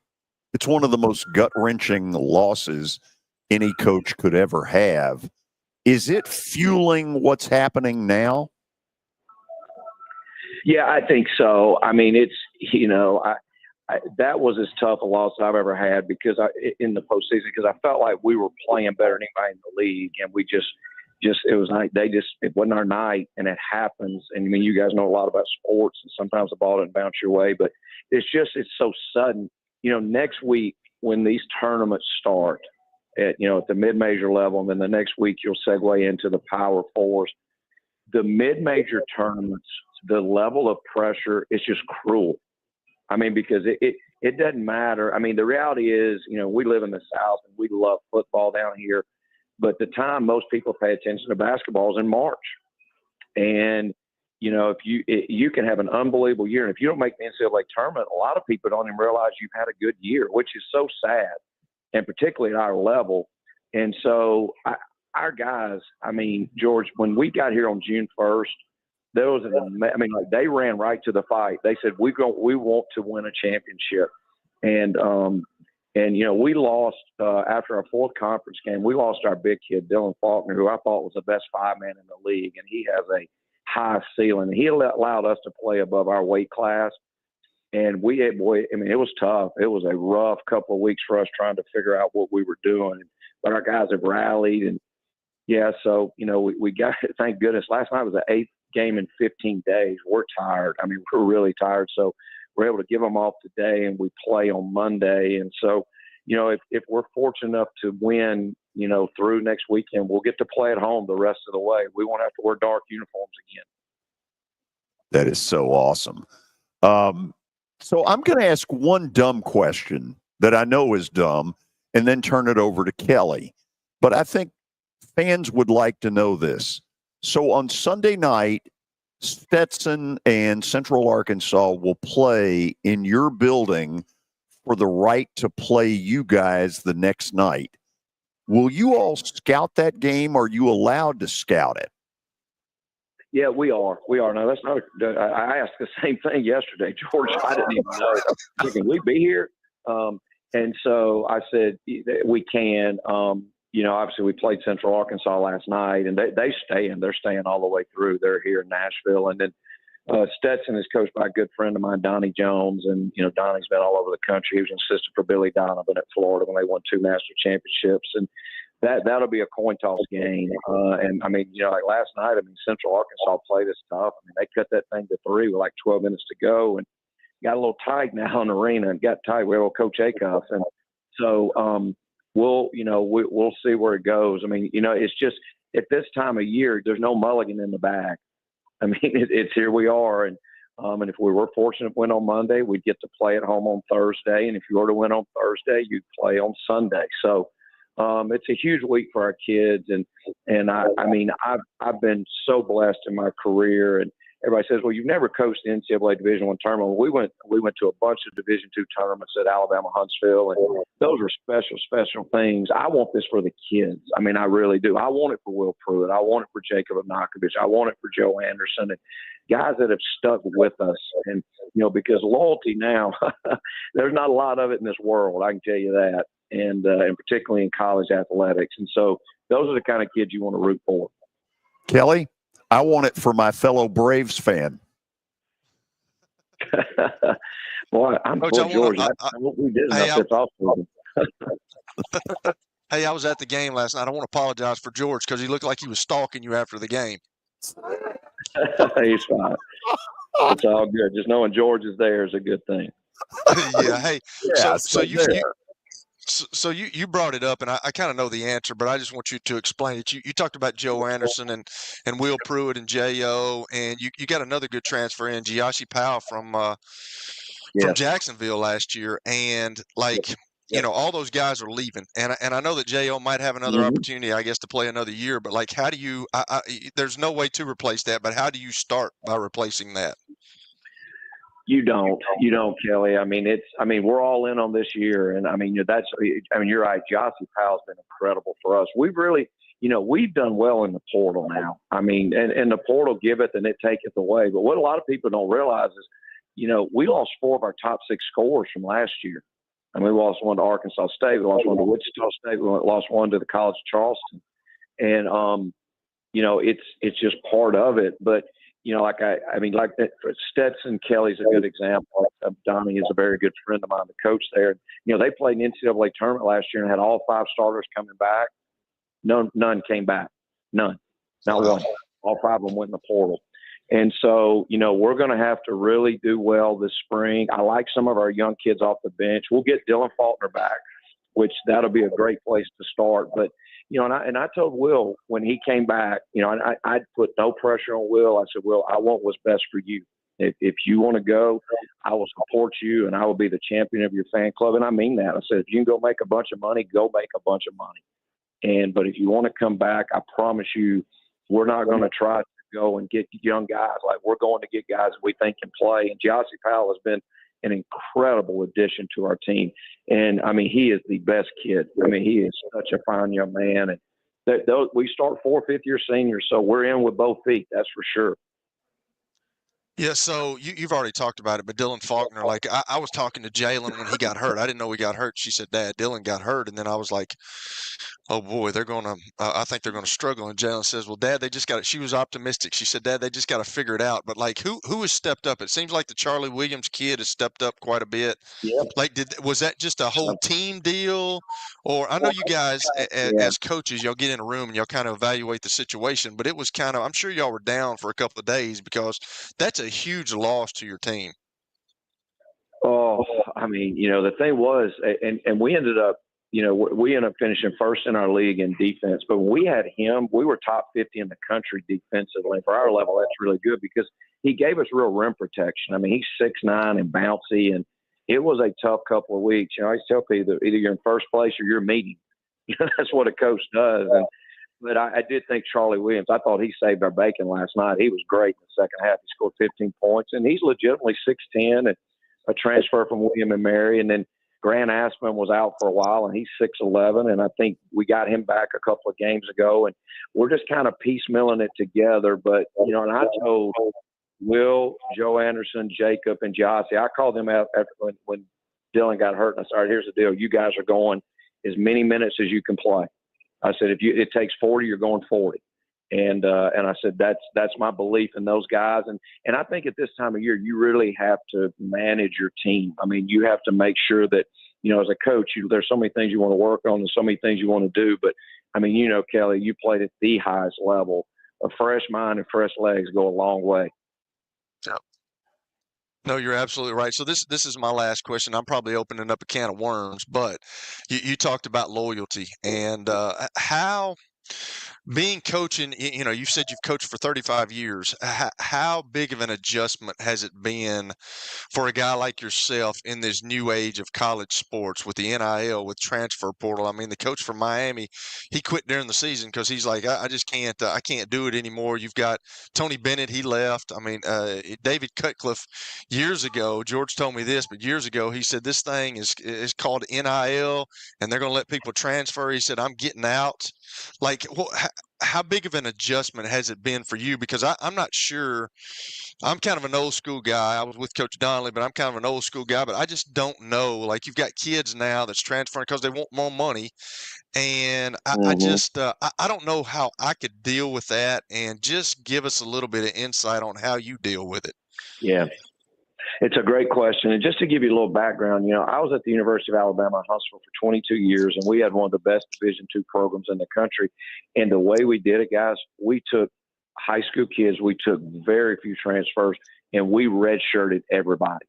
F: It's one of the most gut-wrenching losses any coach could ever have. Is it fueling what's happening now?
V: Yeah, I think so. I mean, it's, that was as tough a loss I've ever had because in the postseason, because I felt like we were playing better than anybody in the league, and we just it was like it wasn't our night, and it happens. And I mean, you guys know a lot about sports, and sometimes the ball doesn't bounce your way, but it's so sudden. Next week when these tournaments start at the mid-major level, and then the next week you'll segue into the Power Fours. The mid-major tournaments, the level of pressure is just cruel. I mean, because it doesn't matter. I mean, the reality is, we live in the South and we love football down here, but the time most people pay attention to basketball is in March. And, if you can have an unbelievable year, and if you don't make the NCAA tournament, a lot of people don't even realize you've had a good year, which is so sad, and particularly at our level. And so our guys, I mean, George, when we got here on June 1st, there was they ran right to the fight. They said, we want to win a championship. And we lost after our fourth conference game. We lost our big kid, Dylan Faulkner, who I thought was the best 5-man in the league. And he has a high ceiling. He allowed us to play above our weight class. And it was tough. It was a rough couple of weeks for us trying to figure out what we were doing. But our guys have rallied. And, so, we got – thank goodness. Last night was the 8th game in 15 days. We're tired. I mean, we're really tired. So we're able to give them off today, and we play on Monday. And so, if we're fortunate enough to win, through next weekend, we'll get to play at home the rest of the way. We won't have to wear dark uniforms again.
F: That is so awesome. So I'm going to ask one dumb question that I know is dumb and then turn it over to Kelly. But I think fans would like to know this. So on Sunday night, Stetson and Central Arkansas will play in your building for the right to play you guys the next night. Will you all scout that game? Or are you allowed to scout it?
V: Yeah, we are. No, that's not. I asked the same thing yesterday, George. I didn't even know. Can we be here? And so I said we can. Obviously we played Central Arkansas last night, and they're staying all the way through. They're here in Nashville. And then Stetson is coached by a good friend of mine, Donnie Jones. And, Donnie's been all over the country. He was an assistant for Billy Donovan at Florida when they won 2 national championships. And that'll be a coin toss game. And I mean, like last night, Central Arkansas played us tough. They cut that thing to 3 with like 12 minutes to go, and got a little tight now in the arena, and got tight with old Coach Acuff. And so, we'll see where it goes. It's just at this time of year, there's no mulligan in the bag. It's here we are. And if we were fortunate to win on Monday, we'd get to play at home on Thursday. And if you were to win on Thursday, you'd play on Sunday. So it's a huge week for our kids. And I've been so blessed in my career. And everybody says, well, you've never coached the NCAA Division I tournament. We went to a bunch of Division II tournaments at Alabama Huntsville, and those were special things. I want this for the kids. I really do. I want it for Will Pruitt. I want it for Jacob Obnakovich. I want it for Joe Anderson, and guys that have stuck with us. And, because loyalty now, there's not a lot of it in this world, I can tell you that, and particularly in college athletics. And so those are the kind of kids you want to root for.
F: Kelly? I want it for my fellow Braves fan.
V: Boy, George. I hope we did enough that's awesome.
G: Hey, I was at the game last night. I want to apologize for George because he looked like he was stalking you after the game.
V: He's fine. It's all good. Just knowing George is there is a good thing.
G: Yeah. Hey, so you brought it up, and I kind of know the answer, but I just want you to explain it. You talked about Joe Anderson and Will Pruitt and J.O., and you got another good transfer in, Giassi Powell from Jacksonville last year. And, all those guys are leaving. And I know that J.O. might have another opportunity, I guess, to play another year. But, how do you there's no way to replace that, but how do you start by replacing that?
V: You don't, Kelly. We're all in on this year, and you're right. Giassi Powell's been incredible for us. We've really, we've done well in the portal now. I mean, and the portal giveth and it taketh away. But what a lot of people don't realize is, we lost 4 of our top 6 scorers from last year. I mean, we lost one to Arkansas State. We lost one to Wichita State. We lost one to the College of Charleston. And, it's just part of it. But, like that, Stetson Kelly's a good example. Donnie is a very good friend of mine, the coach there. They played an NCAA tournament last year and had all 5 starters coming back. None came back. None. Not one. All 5 of them went in the portal. And so, we're going to have to really do well this spring. I like some of our young kids off the bench. We'll get Dylan Faulkner back, which that'll be a great place to start. But, and I told Will when he came back, and I'd put no pressure on Will. I said, Will, I want what's best for you. If you want to go, I will support you, and I will be the champion of your fan club. And I mean that. I said, if you can go make a bunch of money, go make a bunch of money. But if you want to come back, I promise you, we're not going to try to go and get young guys. Like, we're going to get guys we think can play. And Giassi Powell has been an incredible addition to our team. And, I mean, he is the best kid. I mean, he is such a fine young man. And we start 4 fifth-year seniors, so we're in with both feet, that's for sure.
G: Yeah, so you've already talked about it, but Dylan Faulkner, like I was talking to Jalen when he got hurt. I didn't know he got hurt. She said, Dad, Dylan got hurt. And then I was like, oh boy, they're going to, I think they're going to struggle. And Jalen says, well, Dad, they just got it. She was optimistic. She said, Dad, they just got to figure it out. But like, who has stepped up? It seems like the Charlie Williams kid has stepped up quite a bit.
V: Yeah.
G: Like, was that just a whole team deal? Or I know you guys as coaches, y'all get in a room and y'all kind of evaluate the situation, but it was kind of, I'm sure y'all were down for a couple of days because that's a huge loss to your team.
V: Oh, I mean, the thing was, and we ended up, we ended up finishing first in our league in defense. But when we had him, we were top 50 in the country defensively. For our level, that's really good because he gave us real rim protection. I mean, he's 6'9" and bouncy, and it was a tough couple of weeks. I always tell people that either you're in first place or you're meeting. That's what a coach does. But I did think Charlie Williams, I thought he saved our bacon last night. He was great in the second half. He scored 15 points, and he's legitimately 6'10", and a transfer from William and Mary. And then Grant Asman was out for a while, and he's 6'11", and I think we got him back a couple of games ago. And we're just kind of piecemealing it together. But, and I told Will, Joe Anderson, Jacob, and Giassi, I called them out after when Dylan got hurt, and I said, all right, here's the deal. You guys are going as many minutes as you can play. I said, if it takes 40, you're going 40. And I said, that's my belief in those guys. And I think at this time of year, you really have to manage your team. I mean, you have to make sure that, as a coach, there's so many things you want to work on and so many things you want to do. But, I mean, Kelly, you played at the highest level. A fresh mind and fresh legs go a long way.
G: Yep. No, you're absolutely right. So this is my last question. I'm probably opening up a can of worms, but you talked about loyalty and how being coaching, you said you've coached for 35 years. How big of an adjustment has it been for a guy like yourself in this new age of college sports with the NIL, with transfer portal? I mean, the coach from Miami, he quit during the season because he's like, I just can't, I can't do it anymore. You've got Tony Bennett, he left. I mean, David Cutcliffe years ago, George told me this, but years ago, he said this thing is called NIL and they're going to let people transfer. He said, I'm getting out. Like, how big of an adjustment has it been for you? Because I'm not sure. I'm kind of an old school guy. I was with Coach Donnelly, but I'm kind of an old school guy. But I just don't know. Like, you've got kids now that's transferring because they want more money. And I just I don't know how I could deal with that. And just give us a little bit of insight on how you deal with it.
V: Yeah. It's a great question. And just to give you a little background, I was at the University of Alabama in Huntsville for 22 years, and we had one of the best Division II programs in the country. And the way we did it, guys, we took high school kids, we took very few transfers, and we redshirted everybody.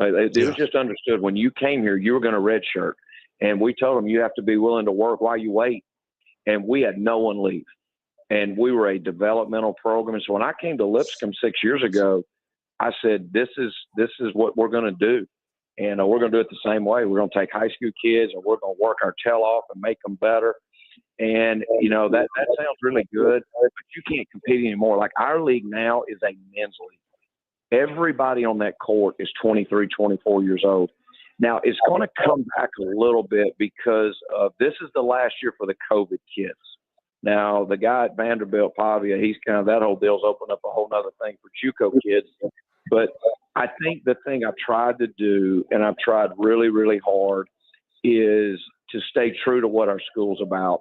V: It was just understood when you came here, you were going to redshirt. And we told them you have to be willing to work while you wait. And we had no one leave. And we were a developmental program. And so when I came to Lipscomb 6 years ago, I said, this is what we're going to do. And we're going to do it the same way. We're going to take high school kids and we're going to work our tail off and make them better. And, that sounds really good, but you can't compete anymore. Like, our league now is a men's league. Everybody on that court is 23, 24 years old. Now, it's going to come back a little bit because this is the last year for the COVID kids. Now, the guy at Vanderbilt, Pavia, he's kind of, that whole deal's opened up a whole other thing for JUCO kids. But I think the thing I've tried to do, and I've tried really, really hard, is to stay true to what our school's about.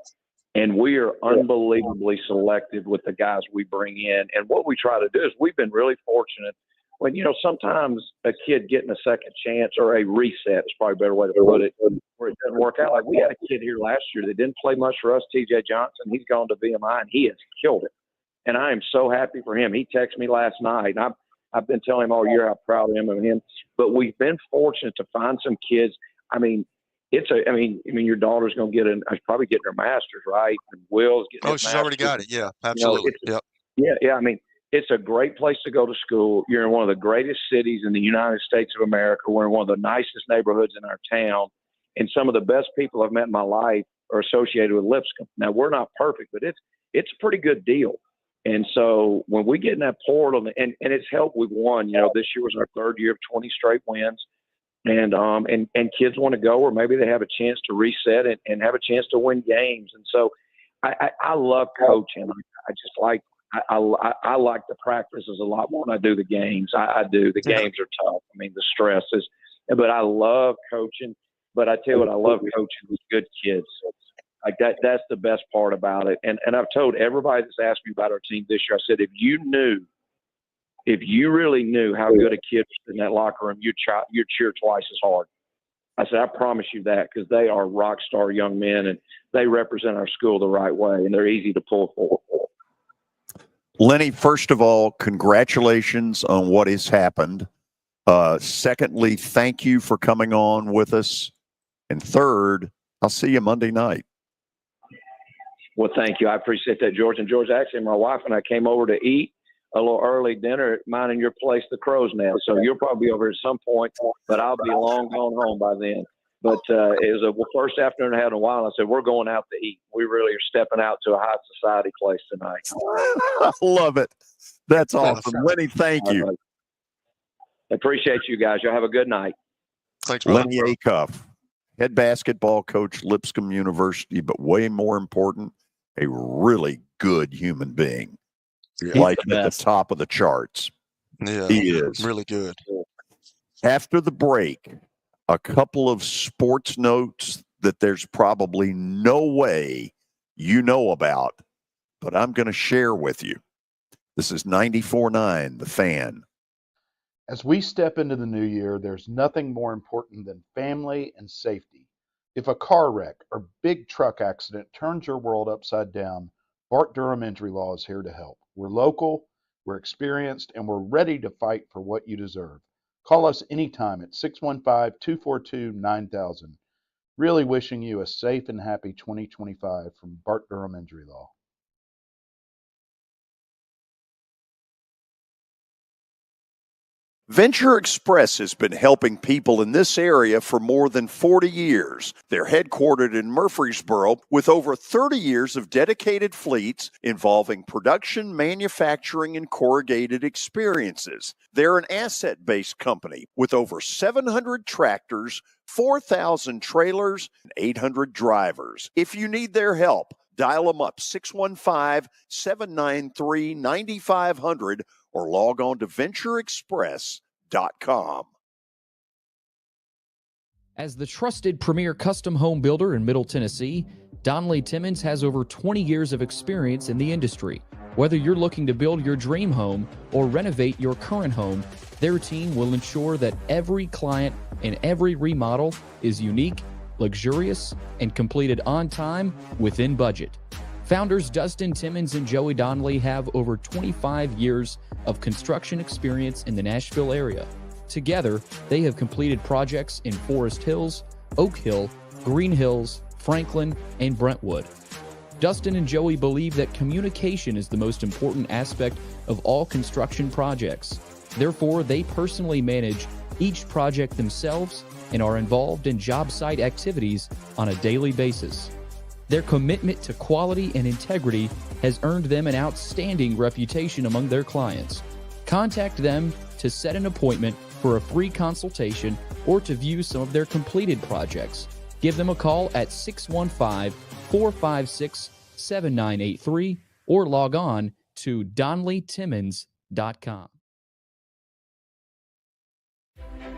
V: And we are unbelievably selective with the guys we bring in. And what we try to do is, we've been really fortunate when, sometimes a kid getting a second chance, or a reset is probably a better way to put it, where it doesn't work out. Like, we had a kid here last year that didn't play much for us, TJ Johnson. He's gone to VMI, and he has killed it. And I am so happy for him. He texted me last night, and I've been telling him all year how proud I am of him. But we've been fortunate to find some kids. I mean, your daughter's going to get probably getting her master's, right? And Will's getting his
G: she's
V: master's.
G: already got it. Yeah, absolutely.
V: Yeah. I mean, it's a great place to go to school. You're in one of the greatest cities in the United States of America. We're in one of the nicest neighborhoods in our town. And some of the best people I've met in my life are associated with Lipscomb. Now, we're not perfect, but it's a pretty good deal. And so when we get in that portal, and it's helped, we've won. This year was our third year of 20 straight wins. And kids want to go, or maybe they have a chance to reset and have a chance to win games. And so I love coaching. I just like – I like the practices a lot more than I do the games. I do. The games are tough. I mean, the stress is, but I love coaching. But I tell you what, I love coaching with good kids. Like that's the best part about it. And I've told everybody that's asked me about our team this year, I said, if you really knew how good a kid was in that locker room, you'd cheer twice as hard. I said, I promise you that, because they are rock star young men, and they represent our school the right way, and they're easy to pull for.
F: Lennie, first of all, congratulations on what has happened. Secondly, thank you for coming on with us. And third, I'll see you Monday night.
V: Well, thank you. I appreciate that, George. And George, actually, my wife and I came over to eat a little early dinner at mine and your place, the Crow's Nest. So you'll probably be over at some point, but I'll be long gone home by then. But it was the first afternoon I had in a while. I said, we're going out to eat. We really are stepping out to a high society place tonight.
F: I love it. That's awesome. Lennie, thank you.
V: I appreciate you guys. Y'all have a good night.
G: Thanks, brother.
F: Lennie Acuff, head basketball coach, Lipscomb University, but way more important, a really good human being. Like at the top of the charts.
G: Yeah,
F: he is.
G: Really good.
F: After the break, a couple of sports notes that there's probably no way you know about, but I'm going to share with you. This is 94.9, The Fan.
J: As we step into the new year, there's nothing more important than family and safety. If a car wreck or big truck accident turns your world upside down, Bart Durham Injury Law is here to help. We're local, we're experienced, and we're ready to fight for what you deserve. Call us anytime at 615-242-9000. Really wishing you a safe and happy 2025 from Bart Durham Injury Law.
F: Venture Express has been helping people in this area for more than 40 years. They're headquartered in Murfreesboro with over 30 years of dedicated fleets involving production, manufacturing, and corrugated experiences. They're an asset-based company with over 700 tractors, 4,000 trailers, and 800 drivers. If you need their help, dial them up 615-793-9500 or log on to ventureexpress.com.
N: As the trusted premier custom home builder in Middle Tennessee, Donnelly Timmons has over 20 years of experience in the industry. Whether you're looking to build your dream home or renovate your current home, their team will ensure that every client and every remodel is unique, luxurious, and completed on time within budget. Founders Dustin Timmons and Joey Donnelly have over 25 years of construction experience in the Nashville area. Together, they have completed projects in Forest Hills, Oak Hill, Green Hills, Franklin, and Brentwood. Dustin and Joey believe that communication is the most important aspect of all construction projects. Therefore, they personally manage each project themselves and are involved in job site activities on a daily basis. Their commitment to quality and integrity has earned them an outstanding reputation among their clients. Contact them to set an appointment for a free consultation or to view some of their completed projects. Give them a call at 615-456 888-266-7983 or log on to DonleyTimmons.com.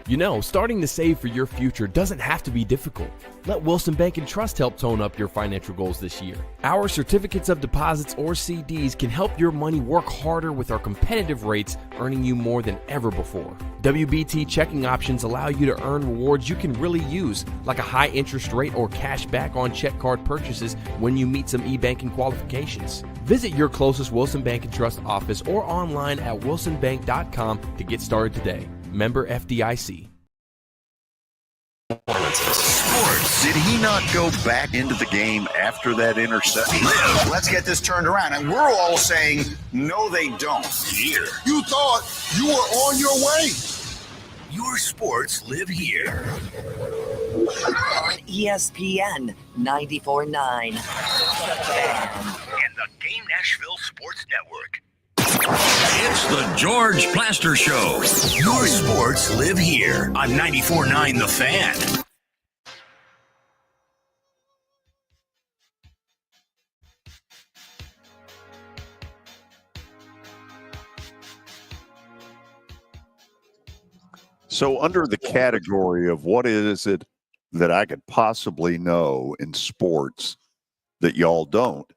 M: You know, starting to save for your future doesn't have to be difficult. Let Wilson Bank and Trust help tone up your financial goals this year. Our certificates of deposits or CDs can help your money work harder with our competitive rates, earning you more than ever before. WBT checking options allow you to earn rewards you can really use, like a high interest rate or cash back on check card purchases when you meet some e-banking qualifications. Visit your closest Wilson Bank and Trust office or online at wilsonbank.com to get started today. Member FDIC.
F: Sports. Did he not go back into the game after that interception?
B: Let's get this turned around. And we're all saying, no, they don't.
C: Here. You thought you were on your way.
B: Your sports live here.
D: On ESPN 94.9.
B: And the Game Nashville Sports Network.
E: It's the George Plaster Show.
B: Your sports live here on 94.9 The Fan.
F: So under the category of what is it that I could possibly know in sports that y'all don't,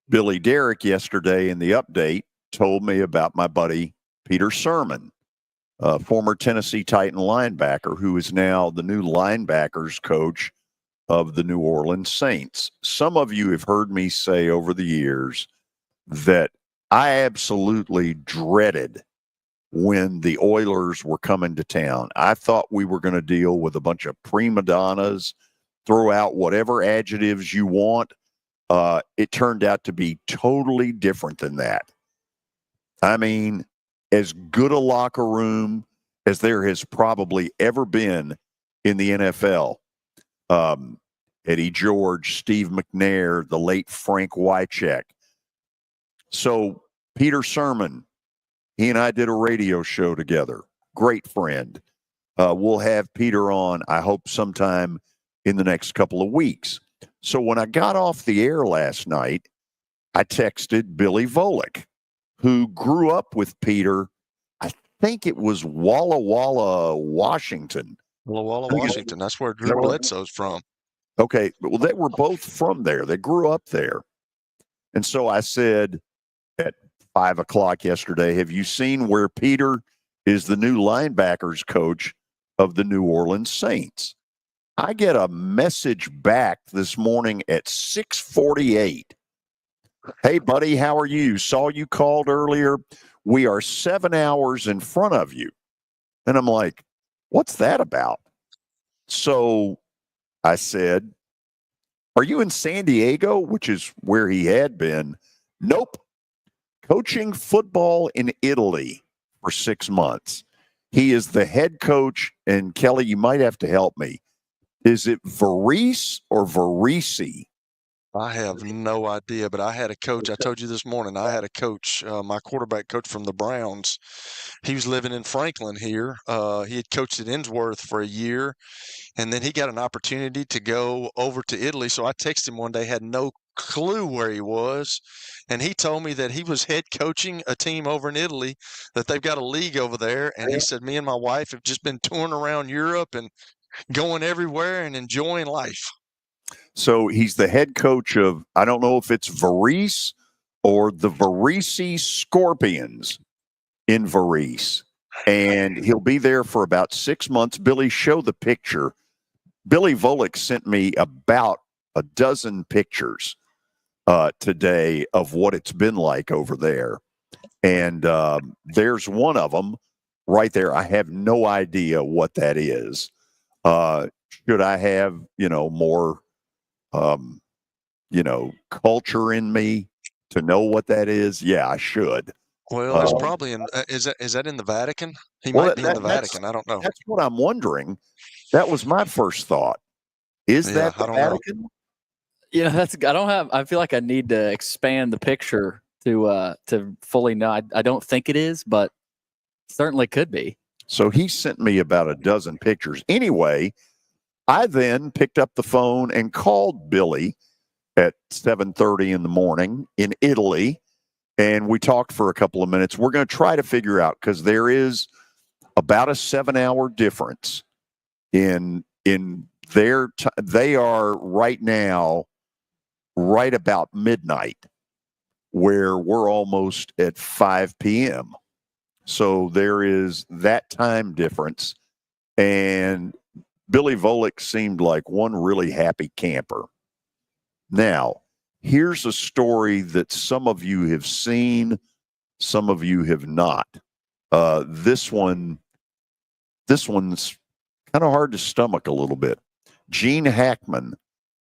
F: Billy Derrick yesterday in the update told me about my buddy Peter Sermon, former Tennessee Titan linebacker who is now the new linebackers coach of the New Orleans Saints. Some of you have heard me say over the years that I absolutely dreaded when the Oilers were coming to town. I thought we were going to deal with a bunch of prima donnas, throw out whatever adjectives you want. It turned out to be totally different than that. I mean, as good a locker room as there has probably ever been in the NFL. Eddie George, Steve McNair, the late Frank Wycheck. So Peter Sermon, he and I did a radio show together. Great friend. We'll have Peter on, I hope, sometime in the next couple of weeks. So when I got off the air last night, I texted Billy Volek, who grew up with Peter. I think it was Walla Walla, Washington.
G: Walla Walla, Washington. That's where Drew Bledsoe's from.
F: Okay. Well, they were both from there. They grew up there. And so I said at 5 o'clock yesterday, have you seen where Peter is the new linebackers coach of the New Orleans Saints? I get a message back this morning at 6:48. Hey, buddy, how are you? Saw you called earlier. We are 7 hours in front of you. And I'm like, what's that about? So I said, are you in San Diego, which is where he had been? Nope. Coaching football in Italy for 6 months. He is the head coach. And Kelly, you might have to help me. Is it Varese or Varese?
G: I have no idea, but I had a coach. I told you this morning, I had a coach, my quarterback coach from the Browns. He was living in Franklin here. He had coached at Innsworth for a year, and then he got an opportunity to go over to Italy. So I texted him one day, had no clue where he was, and he told me that he was head coaching a team over in Italy, that they've got a league over there. And he said, me and my wife have just been touring around Europe and going everywhere and enjoying life.
F: So he's the head coach of, I don't know if it's Varese or the Varese Scorpions in Varese. And he'll be there for about 6 months. Billy, show the picture. Billy Volek sent me about a dozen pictures today of what it's been like over there. And there's one of them right there. I have no idea what that is. Should I have, more culture in me to know what that is? Yeah, I should.
G: Well, it's probably in. Is that in the Vatican? He might be in the Vatican. I don't know.
F: That's what I'm wondering. That was my first thought. Is that the Vatican?
A: I feel like I need to expand the picture to fully know. I don't think it is, but certainly could be.
F: So he sent me about a dozen pictures. Anyway, I then picked up the phone and called Billy at 7:30 in the morning in Italy, and we talked for a couple of minutes. We're going to try to figure out, because there is about a 7-hour difference in their they are right now right about midnight, where we're almost at 5 p.m. So there is that time difference. And Billy Volek seemed like one really happy camper. Now, here's a story that some of you have seen, some of you have not. This one's kind of hard to stomach a little bit. Gene Hackman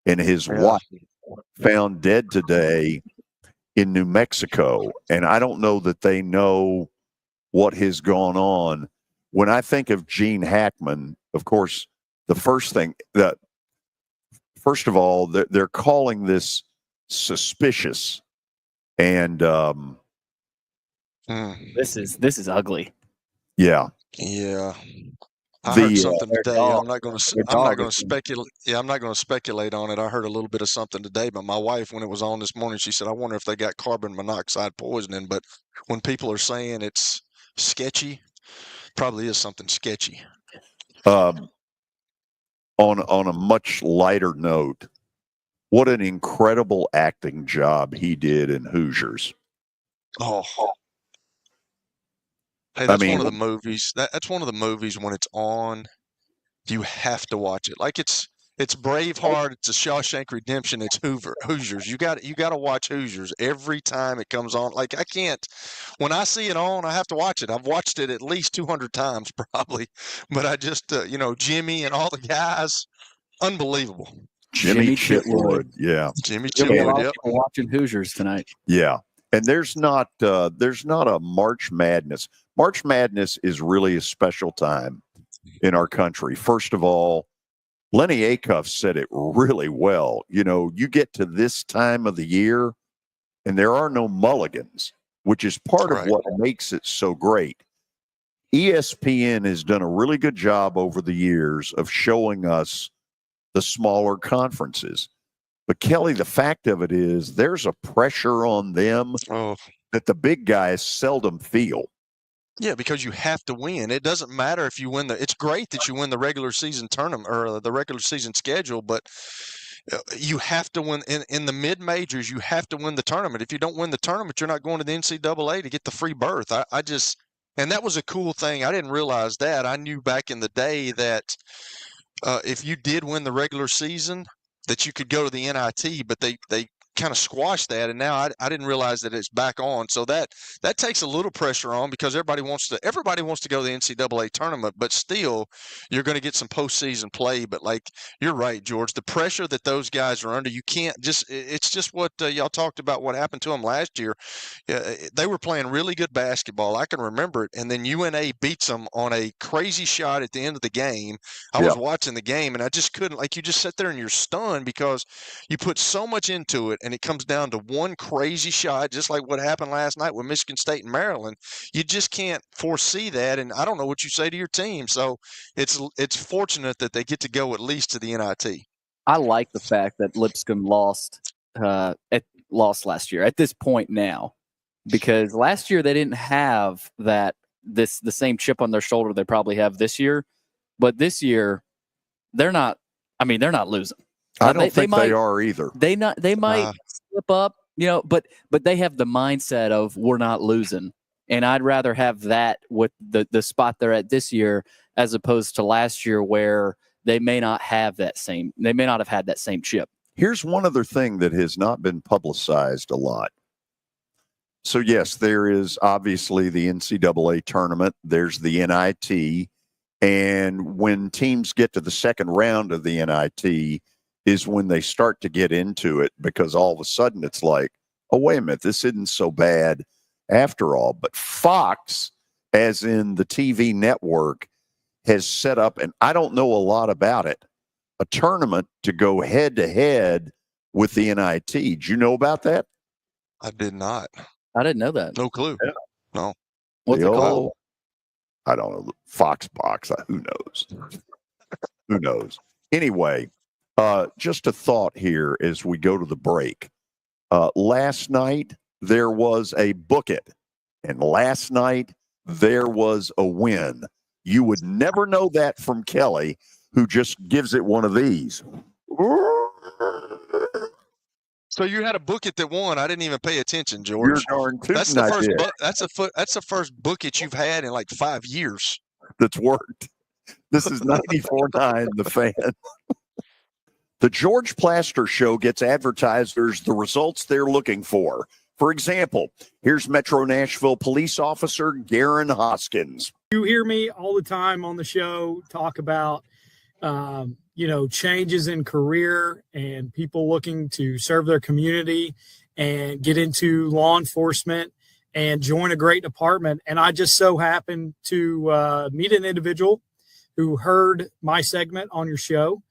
F: and his wife found dead today in New Mexico, and I don't know that they know what has gone on. When I think of Gene Hackman, of course, the first thing that, first of all, they're calling this suspicious, and
A: this is ugly.
F: Yeah.
G: I heard something today. I'm not going to speculate. Yeah, I'm not going to speculate on it. I heard a little bit of something today, but my wife, when it was on this morning, she said, "I wonder if they got carbon monoxide poisoning." But when people are saying it's sketchy, probably is something sketchy.
F: On a much lighter note, what an incredible acting job he did in Hoosiers.
G: Oh, hey, that's one of the movies. That's one of the movies when it's on, you have to watch it. Like it's Braveheart, it's a Shawshank Redemption, it's Hoosiers. You got to watch Hoosiers every time it comes on. Like I can't, when I see it on, I have to watch it. I've watched it at least 200 times probably, but I just Jimmy and all the guys, unbelievable.
F: Jimmy Chitwood, yeah.
G: Jimmy
A: Chitwood,
G: yep.
A: Watching Hoosiers tonight.
F: Yeah. And there's not a March Madness. March Madness is really a special time in our country. First of all, Lennie Acuff said it really well. You get to this time of the year and there are no mulligans, which is part of what makes it so great. ESPN has done a really good job over the years of showing us the smaller conferences. But Kelly, the fact of it is there's a pressure on them that the big guys seldom feel.
G: Yeah, because you have to win. It doesn't matter if you win it's great that you win the regular season tournament or the regular season schedule, but you have to win in the mid majors. You have to win the tournament. If you don't win the tournament, you're not going to the NCAA to get the free berth. And that was a cool thing. I didn't realize that. I knew back in the day that if you did win the regular season, that you could go to the NIT, but they kind of squashed that, and now I didn't realize that it's back on. So that takes a little pressure on because everybody wants to go to the NCAA tournament, but still you're going to get some postseason play. But like you're right, George, the pressure that those guys are under, you can't it's just what y'all talked about what happened to them last year. They were playing really good basketball. I can remember it, and then UNA beats them on a crazy shot at the end of the game. I was watching the game, and I just couldn't, like, you just sit there and you're stunned because you put so much into it, and it comes down to one crazy shot, just like what happened last night with Michigan State and Maryland. You just can't foresee that, and I don't know what you say to your team. So it's fortunate that they get to go at least to the NIT.
A: I like the fact that Lipscomb lost last year at this point now, because last year they didn't have the same chip on their shoulder they probably have this year, but this year they're not losing.
F: I don't think they are either.
A: They might slip up, but they have the mindset of we're not losing. And I'd rather have that with the spot they're at this year as opposed to last year where they may not have had that same chip.
F: Here's one other thing that has not been publicized a lot. So yes, there is obviously the NCAA tournament. There's the NIT. And when teams get to the second round of the NIT is when they start to get into it, because all of a sudden it's like, oh, wait a minute, this isn't so bad after all. But Fox, as in the TV network, has set up, and I don't know a lot about it, a tournament to go head to head with the NIT. Did you know about that?
G: I did not.
A: I didn't know that.
G: No clue. Yeah. No.
A: What's it called?
F: I don't know. Fox Box. Who knows? Who knows? Anyway, Just a thought here as we go to the break. Last night, there was a book it, and last night, there was a win. You would never know that from Kelly, who just gives it one of these.
G: So you had a book it that won. I didn't even pay attention, George.
F: You're darn tootin'
G: That's the
F: I
G: first.
F: did.
G: That's the first book it you've had in like 5 years.
F: That's worked. This is 94.9 The Fan. The George Plaster Show gets advertisers the results they're looking for. For example, here's Metro Nashville police officer Garen Hoskins.
U: You hear me all the time on the show talk about, changes in career and people looking to serve their community and get into law enforcement and join a great department. And I just so happened to meet an individual who heard my segment on your show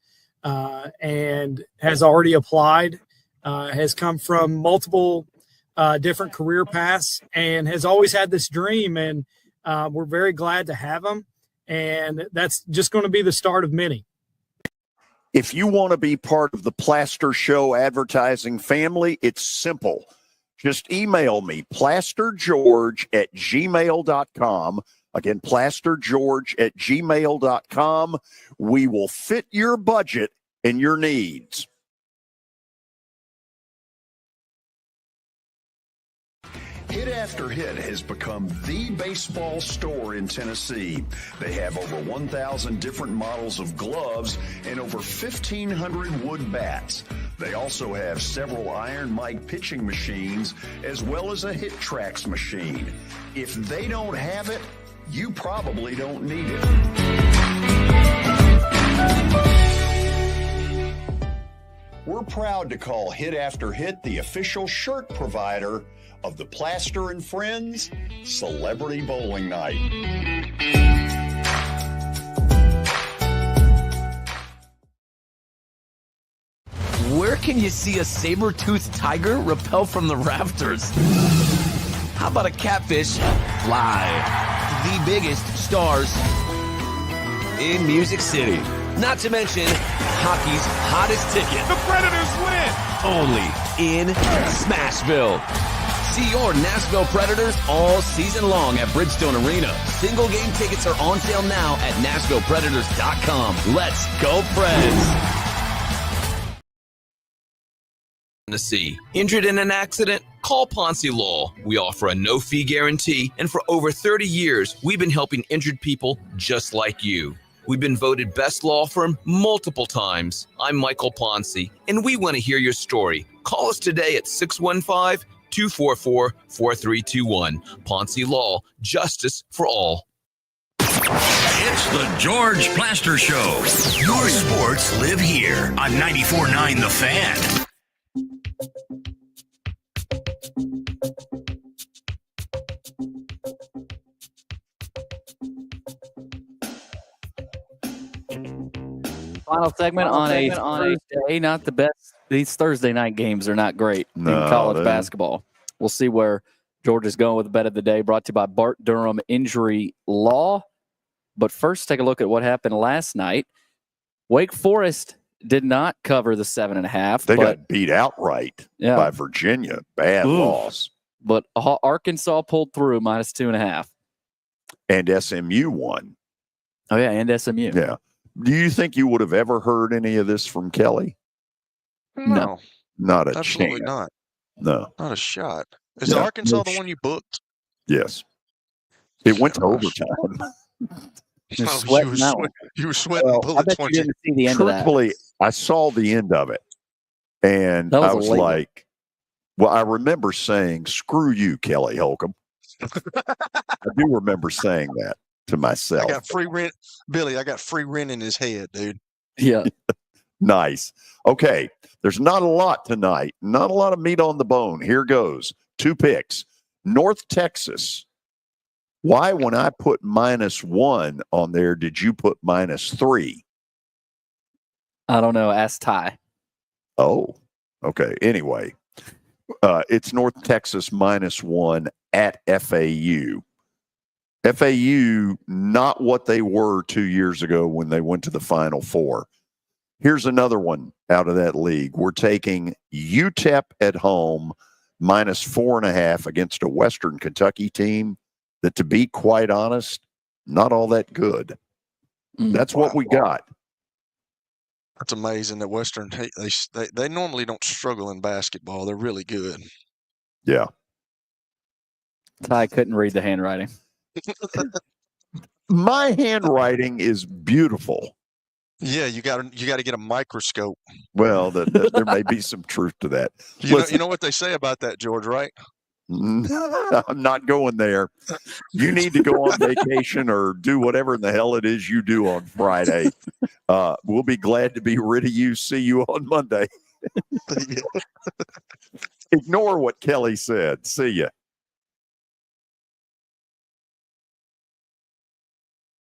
U: and has already applied, has come from multiple different career paths and has always had this dream. And we're very glad to have him. And that's just going to be the start of many.
F: If you want to be part of the Plaster Show advertising family, it's simple. Just email me, plastergeorge@gmail.com. Again, plastergeorge@gmail.com. We will fit your budget and your needs.
K: Hit After Hit has become the baseball store in Tennessee. They have over 1,000 different models of gloves and over 1,500 wood bats. They also have several Iron Mike pitching machines as well as a Hit Tracks machine. If they don't have it, you probably don't need it. We're proud to call Hit After Hit the official shirt provider of the Plaster and Friends Celebrity Bowling Night.
R: Where can you see a saber-toothed tiger rappel from the rafters? How about a catfish fly? The biggest stars in Music City. Not to mention hockey's hottest ticket.
S: The Predators win!
R: Only in Smashville. See your Nashville Predators all season long at Bridgestone Arena. Single game tickets are on sale now at NashvillePredators.com. Let's go, Preds! Tennessee. Injured in an accident? Call Ponce Law. We offer a no-fee guarantee, and for over 30 years, we've been helping injured people just like you. We've been voted best law firm multiple times. I'm Michael Ponce, and we want to hear your story. Call us today at 615-244-4321. Ponce Law, justice for all.
E: It's the George Plaster Show. Your sports live here on 94.9 The Fan.
A: Final segment on a Thursday, not the best. These Thursday night games are not great in college basketball. We'll see where George is going with the bet of the day, brought to you by Bart Durham Injury Law. But first, take a look at what happened last night. Wake Forest did not cover the 7.5.
F: They got beat outright by Virginia. Bad loss.
A: But Arkansas pulled through -2.5.
F: And SMU won.
A: Oh, yeah, and SMU.
F: Yeah. Do you think you would have ever heard any of this from Kelly?
G: No.
F: Not a
G: Absolutely
F: chance.
G: not.
F: No.
G: Not a shot. Is Arkansas the one you booked?
F: Yes. It went to overtime.
G: You were sweating bullets.
A: I bet you didn't see the end of that.
F: Truthfully, I saw the end of it. And I was like, well, I remember saying, screw you, Kelly Holcomb. I do remember saying that to myself.
G: I got free rent. Billy, I got free rent in his head, dude.
A: Yeah.
F: Nice. Okay. There's not a lot tonight. Not a lot of meat on the bone. Here goes. 2 picks. North Texas. Why, when I put -1 on there, did you put -3?
A: I don't know. Ask Ty.
F: Oh, okay. Anyway, it's North Texas -1 at FAU. FAU, not what they were 2 years ago when they went to the Final Four. Here's another one out of that league. We're taking UTEP at home -4.5 against a Western Kentucky team that, to be quite honest, not all that good. That's what we got.
G: That's amazing that Western, they normally don't struggle in basketball. They're really good.
F: Yeah.
A: Ty couldn't read the handwriting.
F: My handwriting is beautiful.
G: Yeah, you got to get a microscope.
F: Well, there may be some truth to that.
G: You know what they say about that, George, right?
F: I'm not going there. You need to go on vacation or do whatever in the hell it is you do on Friday. We'll be glad to be rid of you. See you on Monday. Ignore what Kelly said. See ya.